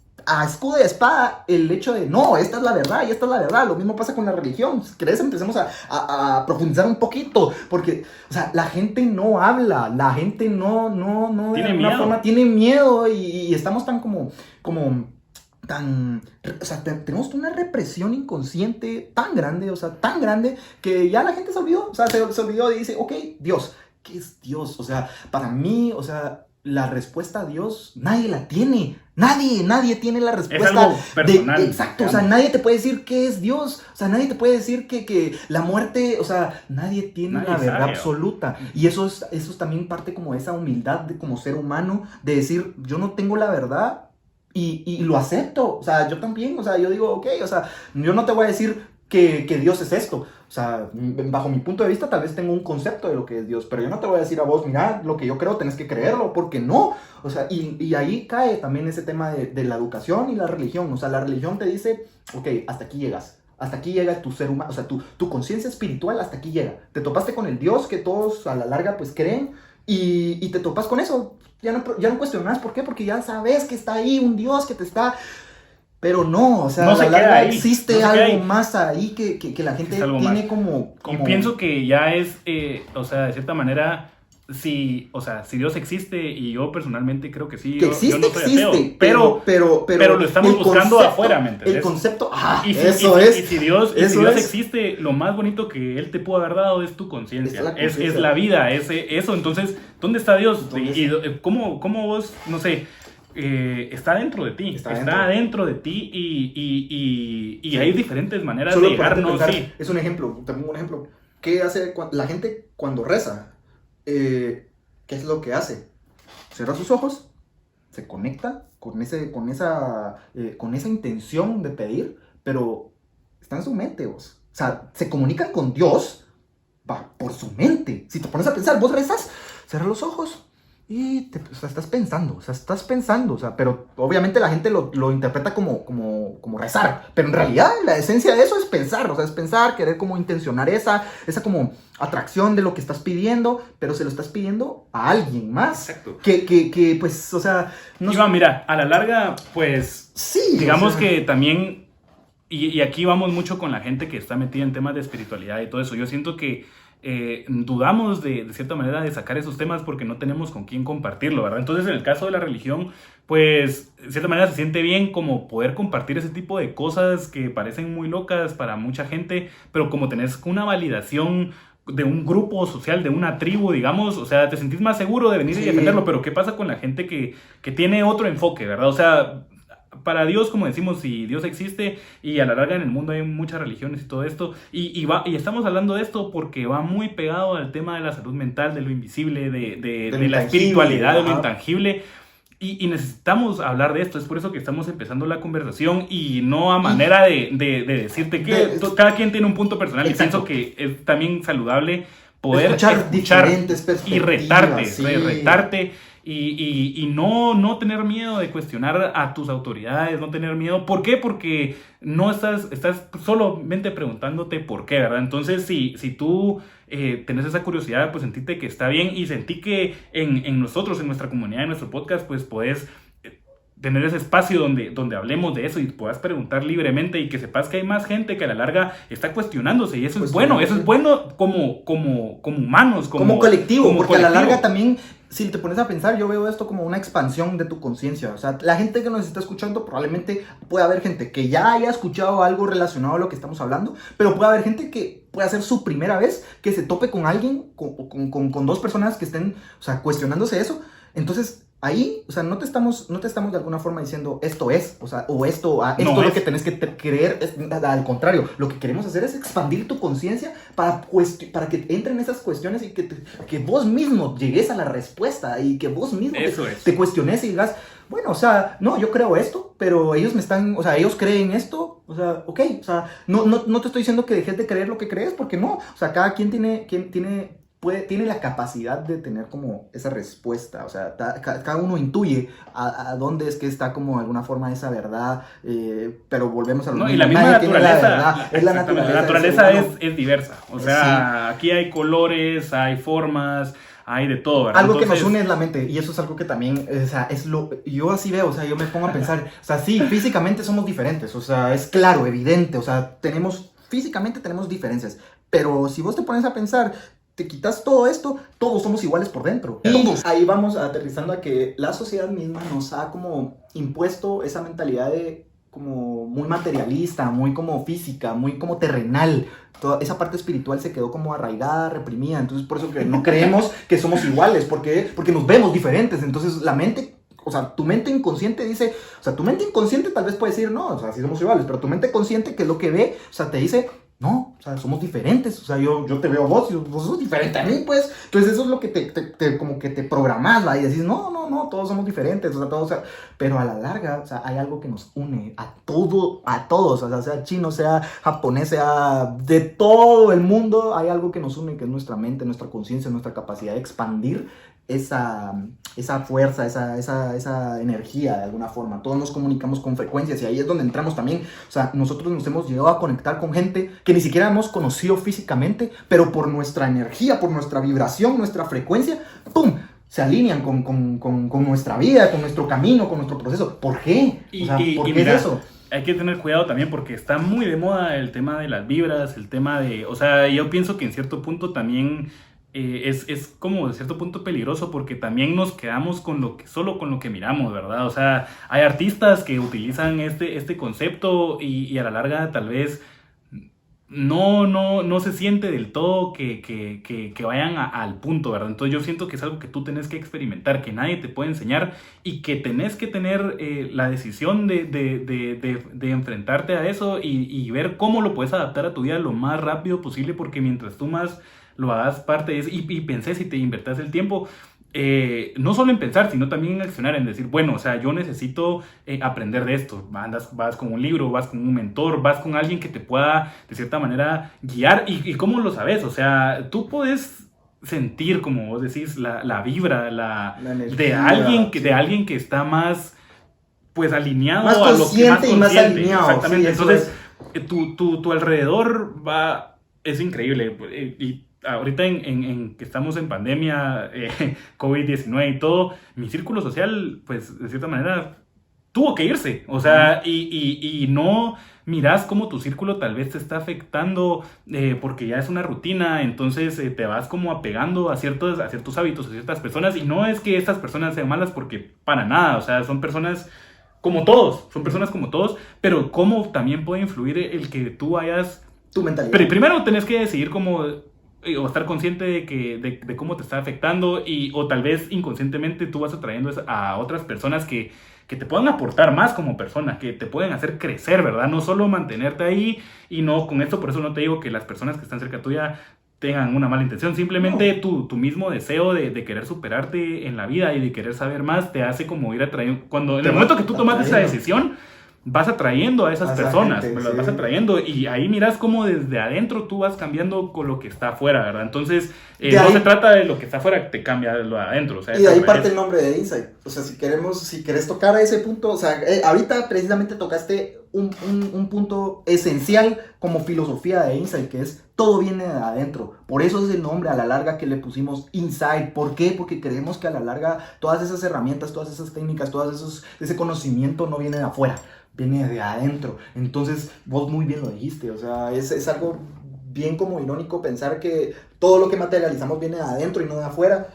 escudo y espada el hecho de, no, esta es la verdad y esta es la verdad. Lo mismo pasa con la religión. Si querés, empecemos a profundizar un poquito, porque, o sea, la gente no habla, la gente no de alguna forma tiene miedo y estamos tan o sea, tenemos una represión inconsciente tan grande, o sea, tan grande, que ya la gente se olvidó, o sea, se olvidó y dice, ok, Dios, ¿qué es Dios? O sea, para mí, o sea, la respuesta a Dios, nadie la tiene, nadie tiene la respuesta. Es algo personal. Exacto, digamos. O sea, nadie te puede decir qué es Dios, o sea, nadie te puede decir que la muerte, o sea, nadie tiene la verdad absoluta. Y eso es también parte como de esa humildad de como ser humano, de decir, yo no tengo la verdad, y lo acepto, o sea, yo también, o sea, yo digo, ok, o sea, yo no te voy a decir que Dios es esto, o sea, bajo mi punto de vista tal vez tengo un concepto de lo que es Dios, pero yo no te voy a decir a vos, mira, lo que yo creo tenés que creerlo, porque no, o sea, y ahí cae también ese tema de la educación y la religión, o sea, la religión te dice, ok, hasta aquí llegas. Hasta aquí llega tu ser humano, o sea, tu conciencia espiritual hasta aquí llega. Te topaste con el Dios que todos a la larga pues creen y te topas con eso. Ya no cuestionas por qué, porque ya sabes que está ahí un Dios que te está... Pero no, o sea, no se queda ahí. Existe algo más ahí que la gente tiene como... Y pienso que ya es, o sea, de cierta manera... Si Dios existe, y yo personalmente creo que sí, que existe, yo no soy existe, ateo, pero lo estamos buscando afuera, ¿me entiendes? El concepto, y si Dios existe, lo más bonito que Él te pudo haber dado es tu conciencia, es la vida, eso. Entonces, ¿dónde está Dios? Y ¿cómo vos, no sé, está dentro de ti, está dentro de ti y hay diferentes maneras de llegarnos? Sí. Es un ejemplo, tengo un ejemplo. ¿Qué hace la gente cuando reza? ¿Qué es lo que hace? Cierra sus ojos, se conecta con esa intención de pedir, pero está en su mente, vos. O sea, se comunican con Dios por su mente. Si te pones a pensar, vos rezas, cierra los ojos y o sea, estás pensando, o sea, pero obviamente la gente lo interpreta como rezar, pero en realidad la esencia de eso es pensar, o sea, es pensar, querer como intencionar esa como atracción de lo que estás pidiendo, pero se lo estás pidiendo a alguien más. Exacto. Que pues, o sea... No... Iván, mira, a la larga, pues, sí, digamos, o sea... que también, y aquí vamos mucho con la gente que está metida en temas de espiritualidad y todo eso, yo siento que dudamos de cierta manera de sacar esos temas porque no tenemos con quién compartirlo, ¿verdad? Entonces, en el caso de la religión, pues, de cierta manera se siente bien como poder compartir ese tipo de cosas que parecen muy locas para mucha gente, pero como tenés una validación de un grupo social, de una tribu, digamos, o sea, te sentís más seguro de venir y defenderlo, pero ¿qué pasa con la gente que tiene otro enfoque, ¿verdad? O sea... Para Dios, como decimos, si Dios existe y a la larga en el mundo hay muchas religiones y todo esto, y estamos hablando de esto porque va muy pegado al tema de la salud mental, de lo invisible, de la espiritualidad, de lo intangible, y necesitamos hablar de esto. Es por eso que estamos empezando la conversación y no a manera de decirte que cada quien tiene un punto personal. Exacto. Y pienso que es también saludable poder escuchar diferentes perspectivas y retarte. Y no tener miedo de cuestionar a tus autoridades, no tener miedo. ¿Por qué? Porque no estás solamente preguntándote por qué, ¿verdad? Entonces, si tú tenés esa curiosidad, pues sentite que está bien y sentí que en nosotros, en nuestra comunidad, en nuestro podcast, pues podés tener ese espacio donde hablemos de eso y puedas preguntar libremente y que sepas que hay más gente que a la larga está cuestionándose y eso es bueno como humanos, como colectivo, porque a la larga también, si te pones a pensar, yo veo esto como una expansión de tu conciencia. O sea, la gente que nos está escuchando, probablemente puede haber gente que ya haya escuchado algo relacionado a lo que estamos hablando, pero puede haber gente que puede ser su primera vez que se tope con alguien, con dos personas que estén, o sea, cuestionándose eso. Entonces, ahí, o sea, no te estamos de alguna forma diciendo esto es, o sea, o esto es lo que tenés que creer. Al contrario, lo que queremos hacer es expandir tu conciencia para que entren esas cuestiones y que vos mismo llegues a la respuesta y que vos mismo te cuestiones y digas, bueno, o sea, no, yo creo esto, pero ellos ellos creen esto, o sea, ok, o sea, no te estoy diciendo que dejes de creer lo que crees, porque no, o sea, cada quien tiene la capacidad de tener como esa respuesta, o sea, cada uno intuye a dónde es que está como de alguna forma esa verdad, pero volvemos a lo mismo. Y la misma naturaleza, es la naturaleza. La naturaleza es diversa, o sea, aquí hay colores, hay formas, hay de todo, ¿verdad? Algo que nos une es la mente, y eso es algo que también, o sea, yo así veo, o sea, yo me pongo a pensar, o sea, sí, físicamente somos diferentes, o sea, es claro, evidente, o sea, físicamente tenemos diferencias, pero si vos te pones a pensar, te quitas todo esto, todos somos iguales por dentro. Y ahí vamos aterrizando a que la sociedad misma nos ha como impuesto esa mentalidad de como muy materialista, muy como física, muy como terrenal. Toda esa parte espiritual se quedó como arraigada, reprimida. Entonces por eso que no creemos que somos iguales, porque nos vemos diferentes. Entonces la mente, o sea, tu mente inconsciente dice, o sea, tu mente inconsciente tal vez puede decir, no, o sea, sí somos iguales, pero tu mente consciente, que es lo que ve, o sea, te dice, no, o sea, somos diferentes, o sea, yo te veo a vos y vos sos diferente a mí, pues. Entonces eso es lo que como que te programas, ¿va? Y decís, no, todos somos diferentes, o sea, todos, o sea, pero a la larga, o sea, hay algo que nos une a todos, o sea chino, sea japonés, sea de todo el mundo, hay algo que nos une, que es nuestra mente, nuestra conciencia, nuestra capacidad de expandir esa fuerza, esa energía de alguna forma. Todos nos comunicamos con frecuencias y ahí es donde entramos también. O sea, nosotros nos hemos llegado a conectar con gente que ni siquiera hemos conocido físicamente, pero por nuestra energía, por nuestra vibración, nuestra frecuencia, ¡pum!, se alinean con nuestra vida, con nuestro camino, con nuestro proceso. ¿Por qué? O sea, ¿por qué es eso? Hay que tener cuidado también porque está muy de moda el tema de las vibras, el tema de... O sea, yo pienso que en cierto punto también... es como de cierto punto peligroso porque también nos quedamos solo con lo que miramos, ¿verdad? O sea, hay artistas que utilizan este concepto y a la larga tal vez no se siente del todo que vayan al punto, ¿verdad? Entonces yo siento que es algo que tú tenés que experimentar, que nadie te puede enseñar y que tenés que tener la decisión de enfrentarte a eso y ver cómo lo puedes adaptar a tu vida lo más rápido posible, porque mientras tú más lo hagas parte de eso y pensés y te invertás el tiempo, no solo en pensar, sino también en accionar, en decir, bueno, o sea, yo necesito aprender de esto. Vas con un libro, vas con un mentor, vas con alguien que te pueda, de cierta manera, guiar. ¿Y cómo lo sabes? O sea, tú puedes sentir, como vos decís, la vibra, La de energía, de sí. alguien que está más, pues, alineado Más a lo que más consciente y más consciente. alineado, sí, Exactamente. eso Entonces, es. tu alrededor es increíble. Y ahorita en que estamos en pandemia, COVID-19 y todo, mi círculo social, pues, de cierta manera tuvo que irse, o Ujú. sea, y no miras cómo tu círculo tal vez te está afectando porque ya es una rutina, entonces te vas como apegando a ciertos hábitos, a ciertas personas, y no es que estas personas sean malas porque para nada, o sea, son personas como todos, son Ujú. personas como todos, pero cómo también puede influir el que tú hayas Tu pero mentalidad. primero tenés que decidir cómo, o estar consciente de cómo te está afectando o tal vez inconscientemente tú vas atrayendo a otras personas que te puedan aportar más como persona, que te pueden hacer crecer, ¿verdad? No solo mantenerte ahí y no con esto, por eso no te digo que las personas que están cerca tuya tengan una mala intención, simplemente No, tu mismo deseo de querer superarte en la vida y de querer saber más te hace como ir atrayendo, cuando en te el va momento que tú tomas esa atrayendo decisión, vas atrayendo a esas a esa personas, gente, las vas sí. atrayendo y ahí miras cómo desde adentro tú vas cambiando con lo que está afuera, ¿verdad? Entonces, De no se ahí, trata de lo que está afuera, te cambia lo de adentro, o sea, y es de al ahí parte el revés. nombre de Insight. O sea, si querés tocar a ese punto, o sea, ahorita precisamente tocaste un punto esencial como filosofía de Insight, que es todo viene de adentro. Por eso es el nombre a la larga que le pusimos Insight. ¿Por qué? Porque creemos que a la larga todas esas herramientas, todas esas técnicas, ese conocimiento no viene de afuera, viene de adentro. Entonces, vos muy bien lo dijiste, o sea, es algo bien como irónico pensar que todo lo que materializamos viene de adentro y no de afuera,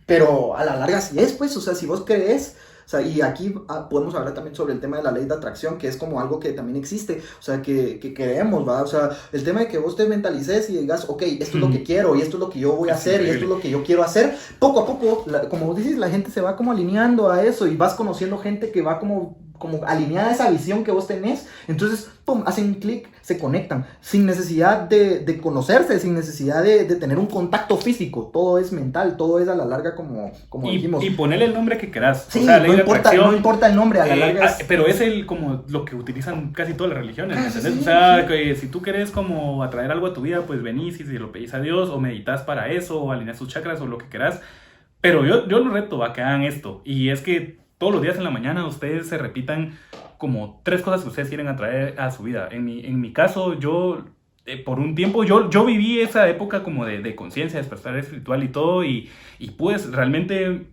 pero a la larga sí es, pues, o sea, si vos crees, o sea, y aquí podemos hablar también sobre el tema de la ley de atracción, que es como algo que también existe, o sea, que creemos, ¿va? O sea, el tema de que vos te mentalices y digas, ok, esto es lo que quiero y esto es lo que yo voy a Es hacer y esto es increíble. lo que yo quiero hacer, poco a poco, como vos dices, la gente se va como alineando a eso y vas conociendo gente que va como alineada a esa visión que vos tenés, entonces, pum, hacen clic, se conectan, sin necesidad de conocerse, sin necesidad de tener un contacto físico, todo es mental, todo es a la larga como dijimos. Y ponerle el nombre que querás, o sea, Sí, ley de no atracción. importa el nombre, a la larga es... Pero es como lo que utilizan casi todas las religiones, ¿me Ah, sí, entendés? O sí, sea, sí. que si tú querés como atraer algo a tu vida, pues venís y se lo pedís a Dios, o meditas para eso, o alineas tus chakras, o lo que querás. Pero yo lo reto a que hagan esto. Y es que todos los días en la mañana ustedes se repitan como tres cosas que ustedes quieren atraer a su vida. En mi caso, yo por un tiempo, yo viví esa época como de conciencia, despertar espiritual y todo. Y pues realmente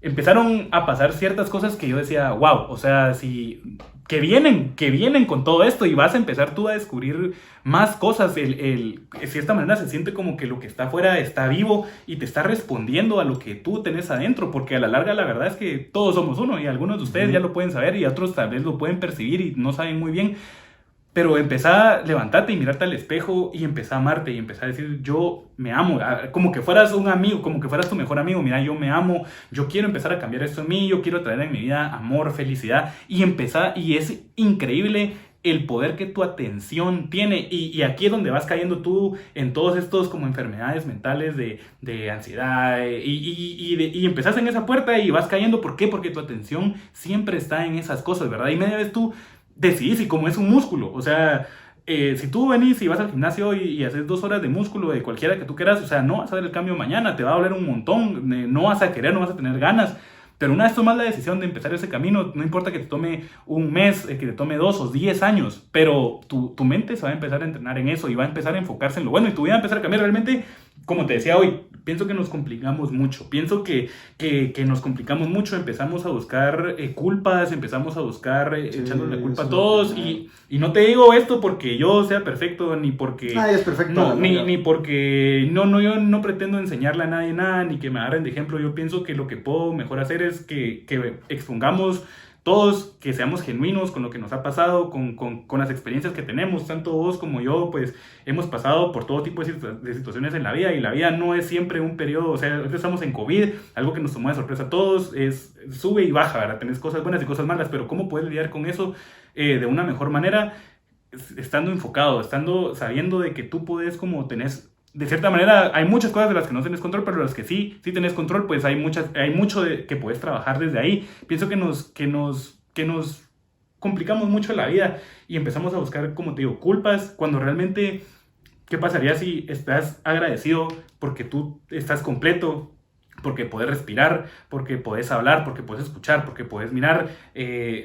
empezaron a pasar ciertas cosas que yo decía, wow, o sea, si... Que vienen con todo esto y vas a empezar tú a descubrir más cosas. De cierta manera se siente como que lo que está afuera está vivo y te está respondiendo a lo que tú tenés adentro, porque a la larga la verdad es que todos somos uno y algunos de ustedes ya Ujú. lo pueden saber y otros tal vez lo pueden percibir y no saben muy bien, pero empezá a levantarte y mirarte al espejo y empezá a amarte y empezá a decir, yo me amo, como que fueras un amigo, como que fueras tu mejor amigo, mira, yo me amo, yo quiero empezar a cambiar esto en mí, yo quiero traer en mi vida amor, felicidad y es increíble el poder que tu atención tiene y aquí es donde vas cayendo tú en todos estos como enfermedades mentales de ansiedad y empezás en esa puerta y vas cayendo, ¿por qué? Porque tu atención siempre está en esas cosas, ¿verdad? Y media vez tú decidís y como es un músculo, o sea, si tú venís y vas al gimnasio y haces 2 horas de músculo de cualquiera que tú quieras, o sea, no vas a ver el cambio mañana, te va a doler un montón, no vas a querer, no vas a tener ganas, pero una vez tomas la decisión de empezar ese camino, no importa que te tome un mes, que te tome 2 o 10 años, pero tu mente se va a empezar a entrenar en eso y va a empezar a enfocarse en lo bueno y tu vida va a empezar a cambiar realmente, como te decía hoy, pienso que nos complicamos mucho, pienso que nos complicamos mucho, empezamos a buscar culpas, empezamos a buscar Sí, echándole la culpa eso a es lo todos primero. y no te digo esto porque yo sea perfecto ni porque Nadie es perfecto a la ni larga. porque no yo no pretendo enseñarle a nadie nada ni que me agarren de ejemplo, yo pienso que lo que puedo mejor hacer es que expongamos todos, que seamos genuinos con lo que nos ha pasado, con las experiencias que tenemos, tanto vos como yo, pues hemos pasado por todo tipo de situaciones en la vida y la vida no es siempre un periodo, o sea, ahorita estamos en COVID, algo que nos tomó de sorpresa a todos, es sube y baja, ¿verdad? Tenés cosas buenas y cosas malas, pero ¿cómo puedes lidiar con eso de una mejor manera? Estando enfocado, estando sabiendo de que tú puedes como tenés, de cierta manera, hay muchas cosas de las que no tienes control, pero las que sí tenés control, pues hay mucho que puedes trabajar desde ahí. Pienso que nos complicamos mucho la vida y empezamos a buscar, como te digo, culpas, cuando realmente ¿qué pasaría si estás agradecido porque tú estás completo? Porque puedes respirar, porque puedes hablar, porque puedes escuchar, porque puedes mirar,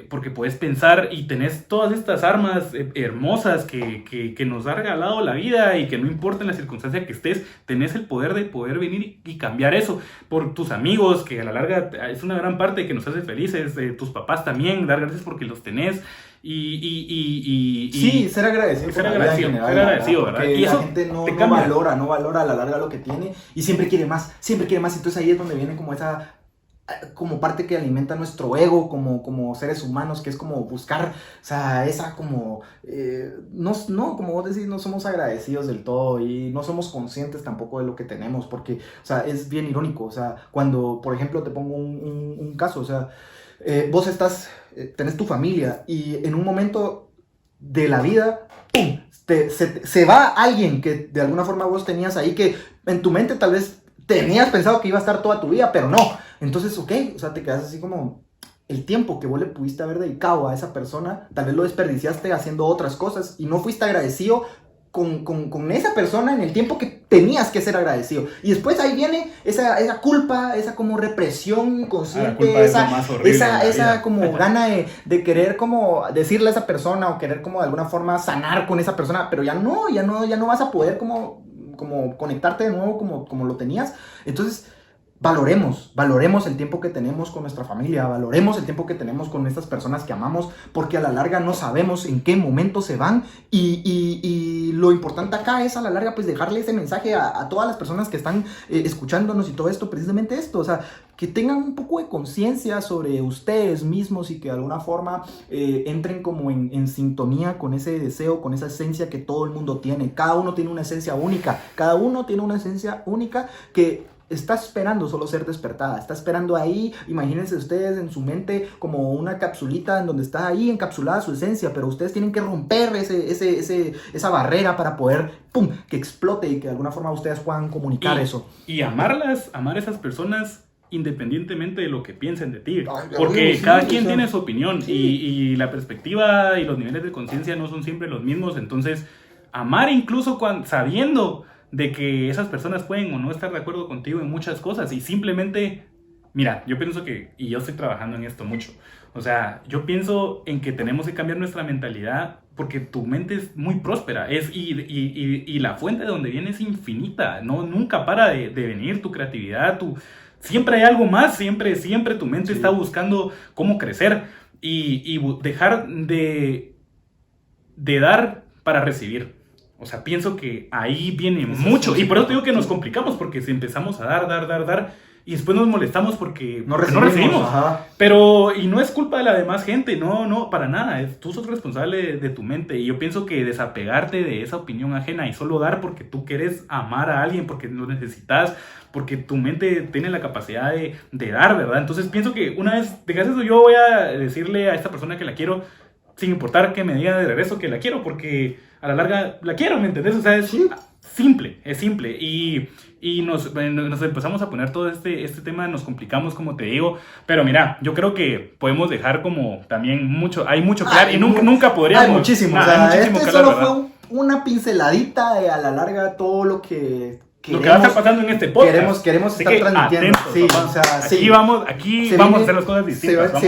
porque puedes pensar y tenés todas estas armas hermosas que nos ha regalado la vida y que no importa en la circunstancia que estés, tenés el poder de poder venir y cambiar eso por tus amigos, que a la larga es una gran parte que nos hace felices, tus papás también, dar gracias porque los tenés. Sí, ser agradecido. Ser agradecido, general, ser agradecido, ¿verdad? Porque Y eso la gente no cambia. valora a la larga lo que tiene y siempre quiere más. Entonces ahí es donde viene como esa, como parte que alimenta nuestro ego como seres humanos, que es como buscar, o sea, esa como, no, como vos decís, no somos agradecidos del todo y no somos conscientes tampoco de lo que tenemos, porque, o sea, es bien irónico, o sea, cuando, por ejemplo, te pongo un caso, o sea, vos tenés tu familia y en un momento de la vida, ¡pum!, se va alguien que de alguna forma vos tenías ahí, que en tu mente tal vez tenías pensado que iba a estar toda tu vida, pero no. Entonces, ok, o sea, te quedas así como el tiempo que vos le pudiste haber dedicado a esa persona, tal vez lo desperdiciaste haciendo otras cosas y no fuiste agradecido con esa persona en el tiempo que tenías que ser agradecido. Y después ahí viene esa culpa, esa como represión inconsciente, esa como gana de querer como decirle a esa persona o querer como de alguna forma sanar con esa persona, pero ya no vas a poder como conectarte de nuevo como lo tenías. Entonces, valoremos el tiempo que tenemos con nuestra familia, valoremos el tiempo que tenemos con estas personas que amamos, porque a la larga no sabemos en qué momento se van y lo importante acá es a la larga pues dejarle ese mensaje a todas las personas que están escuchándonos y todo esto, precisamente esto, o sea, que tengan un poco de conciencia sobre ustedes mismos y que de alguna forma entren como en sintonía con ese deseo, con esa esencia que todo el mundo tiene. Cada uno tiene una esencia única, que está esperando solo ser despertada, está esperando ahí, imagínense ustedes en su mente como una capsulita en donde está ahí encapsulada su esencia, pero ustedes tienen que romper esa barrera para poder, ¡pum!, que explote y que de alguna forma ustedes puedan comunicar eso. Y amar a esas personas independientemente de lo que piensen de ti, Ay, porque sí, cada quien tiene su sí. opinión y la perspectiva y los niveles de conciencia no son siempre los mismos, entonces amar incluso sabiendo de que esas personas pueden o no estar de acuerdo contigo en muchas cosas y simplemente, mira, yo pienso que, y yo estoy trabajando en esto mucho, o sea, yo pienso en que tenemos que cambiar nuestra mentalidad porque tu mente es muy próspera y la fuente de donde viene es infinita, no, nunca para de venir tu creatividad, siempre hay algo más, siempre tu mente está buscando cómo crecer y dejar de dar para recibir. O sea, pienso que ahí viene mucho. Y por eso te digo que nos complicamos, porque si empezamos a dar, y después nos molestamos porque no recibimos. Pero, y no es culpa de la demás gente, no, para nada. Tú sos responsable de tu mente. Y yo pienso que desapegarte de esa opinión ajena y solo dar porque tú quieres amar a alguien, porque lo necesitas, porque tu mente tiene la capacidad de dar, ¿verdad? Entonces pienso que una vez dejas eso, yo voy a decirle a esta persona que la quiero, sin importar que me diga de regreso que la quiero, porque a la larga la quiero, ¿me entendés? O sea, es simple. Y nos empezamos a poner todo este tema, nos complicamos, como te digo. Pero mira, yo creo que podemos dejar como también hay mucho que dar y nunca podríamos. Hay muchísimo, o sea, hay muchísimo solo fue una pinceladita de a la larga todo lo que lo que va a estar pasando en este podcast. Queremos estar transmitiendo. Atentos, sí, o sea, aquí vamos a hacer las cosas distintas.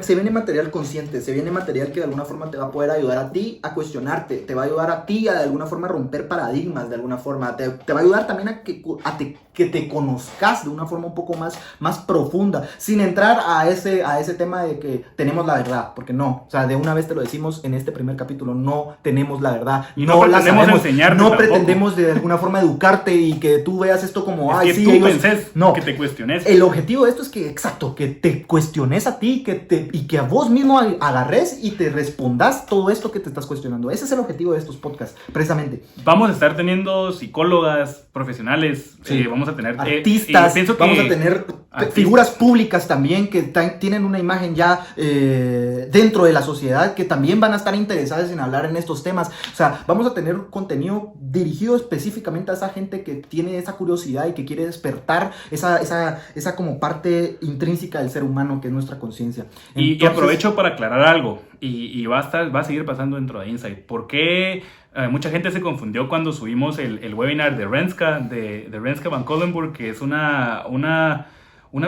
Se viene material consciente, se viene material que de alguna forma te va a poder ayudar a ti a cuestionarte, te va a ayudar a ti a de alguna forma romper paradigmas, de alguna forma, te va a ayudar también a que te conozcas de una forma un poco más profunda, sin entrar a ese tema de que tenemos la verdad, porque no, o sea, de una vez te lo decimos en este primer capítulo, no tenemos la verdad, y no pretendemos enseñarte, no pretendemos de alguna forma educarte y que tú veas esto como, ay, sí, tú pensés, no, que te cuestiones. El objetivo de esto es que, exacto, que te cuestiones a ti y que a vos mismo agarres y te respondas todo esto que te estás cuestionando. Ese es el objetivo de estos podcasts, precisamente. Vamos a estar teniendo psicólogas profesionales, vamos a tener artistas, vamos a tener figuras públicas también que tienen una imagen ya dentro de la sociedad, que también van a estar interesadas en hablar en estos temas. O sea, vamos a tener contenido dirigido específicamente a esa gente gente que tiene esa curiosidad y que quiere despertar esa como parte intrínseca del ser humano que es nuestra conciencia. Y aprovecho para aclarar algo, y va a seguir pasando dentro de Insight. ¿Por qué mucha gente se confundió cuando subimos el webinar de Renska, de Renska Van Collenburg, que es una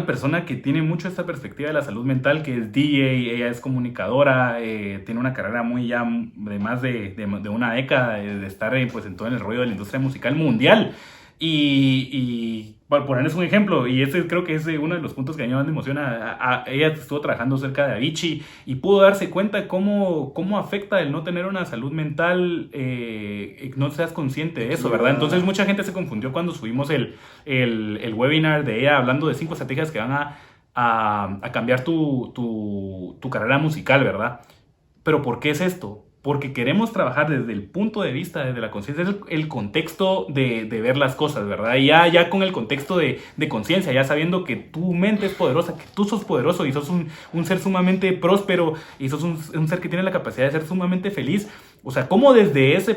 persona que tiene mucho esta perspectiva de la salud mental, que es DJ, ella es comunicadora, tiene una carrera muy ya de más de una década de estar pues en todo el rollo de la industria musical mundial. Y para ponerles un ejemplo, y este creo que es uno de los puntos que a mí más me emociona, ella estuvo trabajando cerca de Avicii y pudo darse cuenta cómo afecta el no tener una salud mental, no seas consciente de eso, ¿verdad? Entonces mucha gente se confundió cuando subimos el webinar de ella hablando de 5 estrategias que van a cambiar tu carrera musical, ¿verdad? Pero ¿por qué es esto? Porque queremos trabajar desde el punto de vista, desde la conciencia, es el contexto de ver las cosas, ¿verdad? Y ya con el contexto de conciencia, ya sabiendo que tu mente es poderosa, que tú sos poderoso y sos un ser sumamente próspero y sos un ser que tiene la capacidad de ser sumamente feliz. O sea, cómo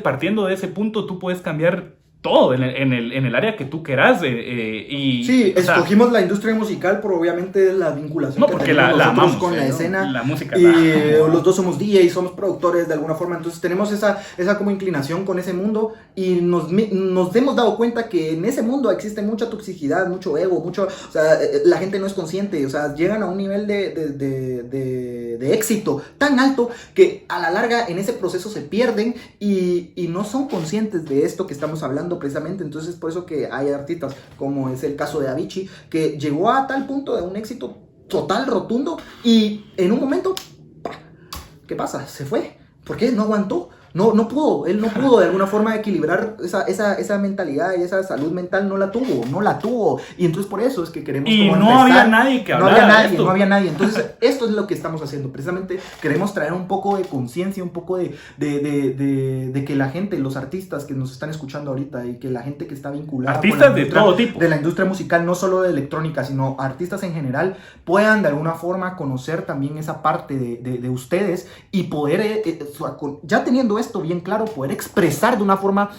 partiendo de ese punto, tú puedes cambiar todo en el área que tú quieras. Sí, escogimos la industria musical por obviamente la vinculación no, que porque tenemos la nosotros amamos, con la escena. La música. Y los dos somos DJs, somos productores de alguna forma, entonces tenemos esa como inclinación con ese mundo y nos hemos dado cuenta que en ese mundo existe mucha toxicidad, mucho ego, o sea, la gente no es consciente, o sea, llegan a un nivel de éxito tan alto que a la larga en ese proceso se pierden y no son conscientes de esto que estamos hablando precisamente. Entonces por eso que hay artistas como es el caso de Avicii que llegó a tal punto de un éxito total, rotundo, y en un momento ¿qué pasa? Se fue. ¿Por qué? No aguantó. No pudo, él no pudo de alguna forma equilibrar esa mentalidad y esa salud mental, no la tuvo. Y entonces por eso es que queremos y como no empezar. Había nadie que hablara no había nadie. Entonces esto es lo que estamos haciendo. Precisamente queremos traer un poco de conciencia, un poco de que la gente, los artistas que nos están escuchando ahorita y que la gente que está vinculada artistas de todo tipo, de la industria musical, no solo de electrónica, sino artistas en general, puedan de alguna forma conocer también esa parte de ustedes y poder, ya teniendo esto bien claro, poder expresar de una forma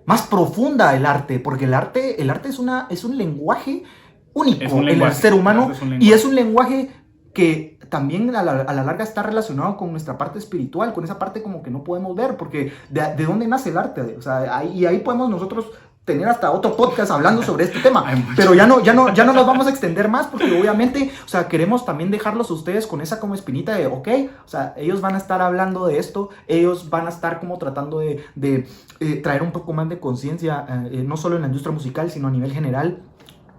más profunda el arte, porque el arte es un lenguaje único en el ser humano, y es un lenguaje que también a la larga está relacionado con nuestra parte espiritual, con esa parte como que no podemos ver, porque de dónde nace el arte, o sea, ahí podemos nosotros tener hasta otro podcast hablando sobre este tema, pero ya no nos vamos a extender más, porque obviamente, o sea, queremos también dejarlos a ustedes con esa como espinita de, ok, o sea, ellos van a estar hablando de esto, ellos van a estar como tratando de traer un poco más de conciencia, no solo en la industria musical, sino a nivel general.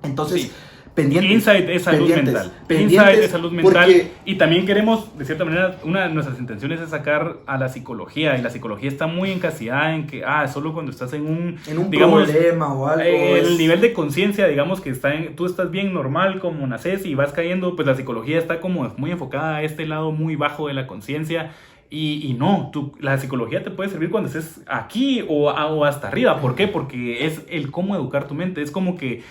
Entonces, sí. Pendientes. Insight es salud mental. Insight es salud mental. Y también queremos, de cierta manera, una de nuestras intenciones es sacar a la psicología. Y la psicología está muy encasillada en que, solo cuando estás en un digamos, problema o algo. El nivel de conciencia, digamos, que tú estás bien normal como naces y vas cayendo, pues la psicología está como muy enfocada a este lado muy bajo de la conciencia. Y no, la psicología te puede servir cuando estés aquí o hasta arriba. ¿Por qué? Porque es el cómo educar tu mente. Es como que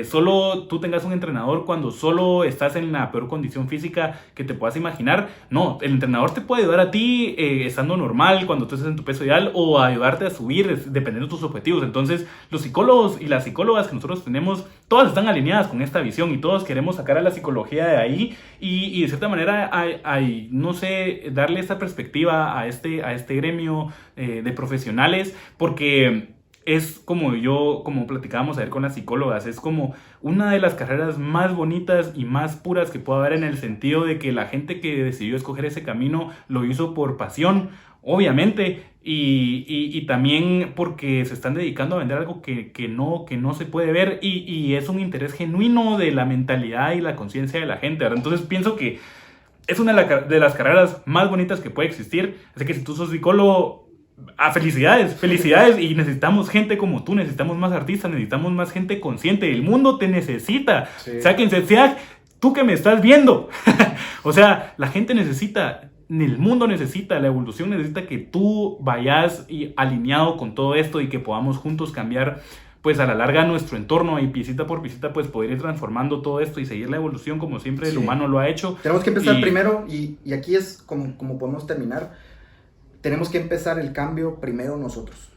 solo tú tengas un entrenador cuando solo estás en la peor condición física que te puedas imaginar. No, el entrenador te puede ayudar a ti estando normal, cuando tú estés en tu peso ideal, o ayudarte a subir dependiendo de tus objetivos. Entonces, los psicólogos y las psicólogas que nosotros tenemos, todas están alineadas con esta visión y todos queremos sacar a la psicología de ahí y de cierta manera, no sé, darle esta perspectiva a este gremio de profesionales, porque es como platicábamos ayer con las psicólogas, es como una de las carreras más bonitas y más puras que puede haber, en el sentido de que la gente que decidió escoger ese camino lo hizo por pasión, obviamente, y también porque se están dedicando a vender algo que no se puede ver, y es un interés genuino de la mentalidad y la conciencia de la gente, ¿verdad? Entonces pienso que es una de las carreras más bonitas que puede existir. Así que si tú sos psicólogo, felicidades, y necesitamos gente como tú, necesitamos más artistas, necesitamos más gente consciente, el mundo te necesita, sí. Sáquense, sea tú que me estás viendo, o sea, la gente necesita, el mundo necesita, la evolución necesita que tú vayas alineado con todo esto y que podamos juntos cambiar, pues a la larga, nuestro entorno, y piecita por piecita pues poder ir transformando todo esto y seguir la evolución como siempre el humano lo ha hecho. Tenemos que empezar primero, y aquí es como podemos terminar. Tenemos que empezar el cambio primero nosotros.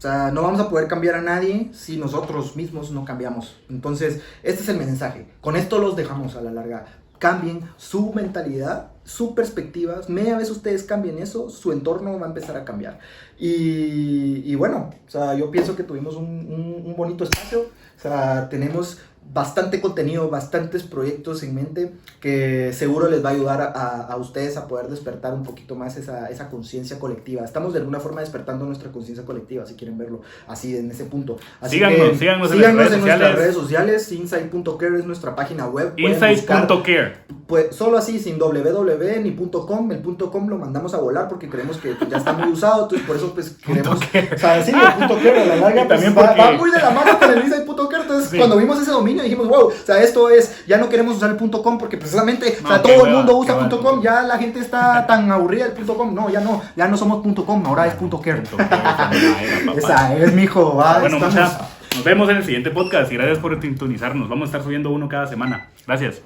O sea, no vamos a poder cambiar a nadie si nosotros mismos no cambiamos. Entonces, este es el mensaje. Con esto los dejamos a la larga. Cambien su mentalidad, su perspectiva. Media vez ustedes cambien eso, su entorno va a empezar a cambiar. Y bueno, o sea, yo pienso que tuvimos un bonito espacio. O sea, tenemos bastante contenido, bastantes proyectos en mente que seguro les va a ayudar a ustedes a poder despertar un poquito más esa conciencia colectiva. Estamos de alguna forma despertando nuestra conciencia colectiva, si quieren verlo así en ese punto. Así síganos en nuestras redes sociales. Insight.care es nuestra página web. Insight.care. Pues solo así, sin www ni .com. El .com lo mandamos a volar porque creemos que ya está muy usado, entonces por eso pues queremos... O sea, sí, el .care a la larga pues, va muy de la mano con el Insight.care, entonces cuando vimos ese dominio dijimos, wow, o sea, esto es, ya no queremos usar el .com porque precisamente, o sea, todo el mundo usa .com, ya la gente está tan aburrida del .com, no, ya no somos .com, ahora es .care. Esa es, mijo, va, bueno, nos vemos en el siguiente podcast y gracias por sintonizarnos, vamos a estar subiendo uno cada semana, gracias.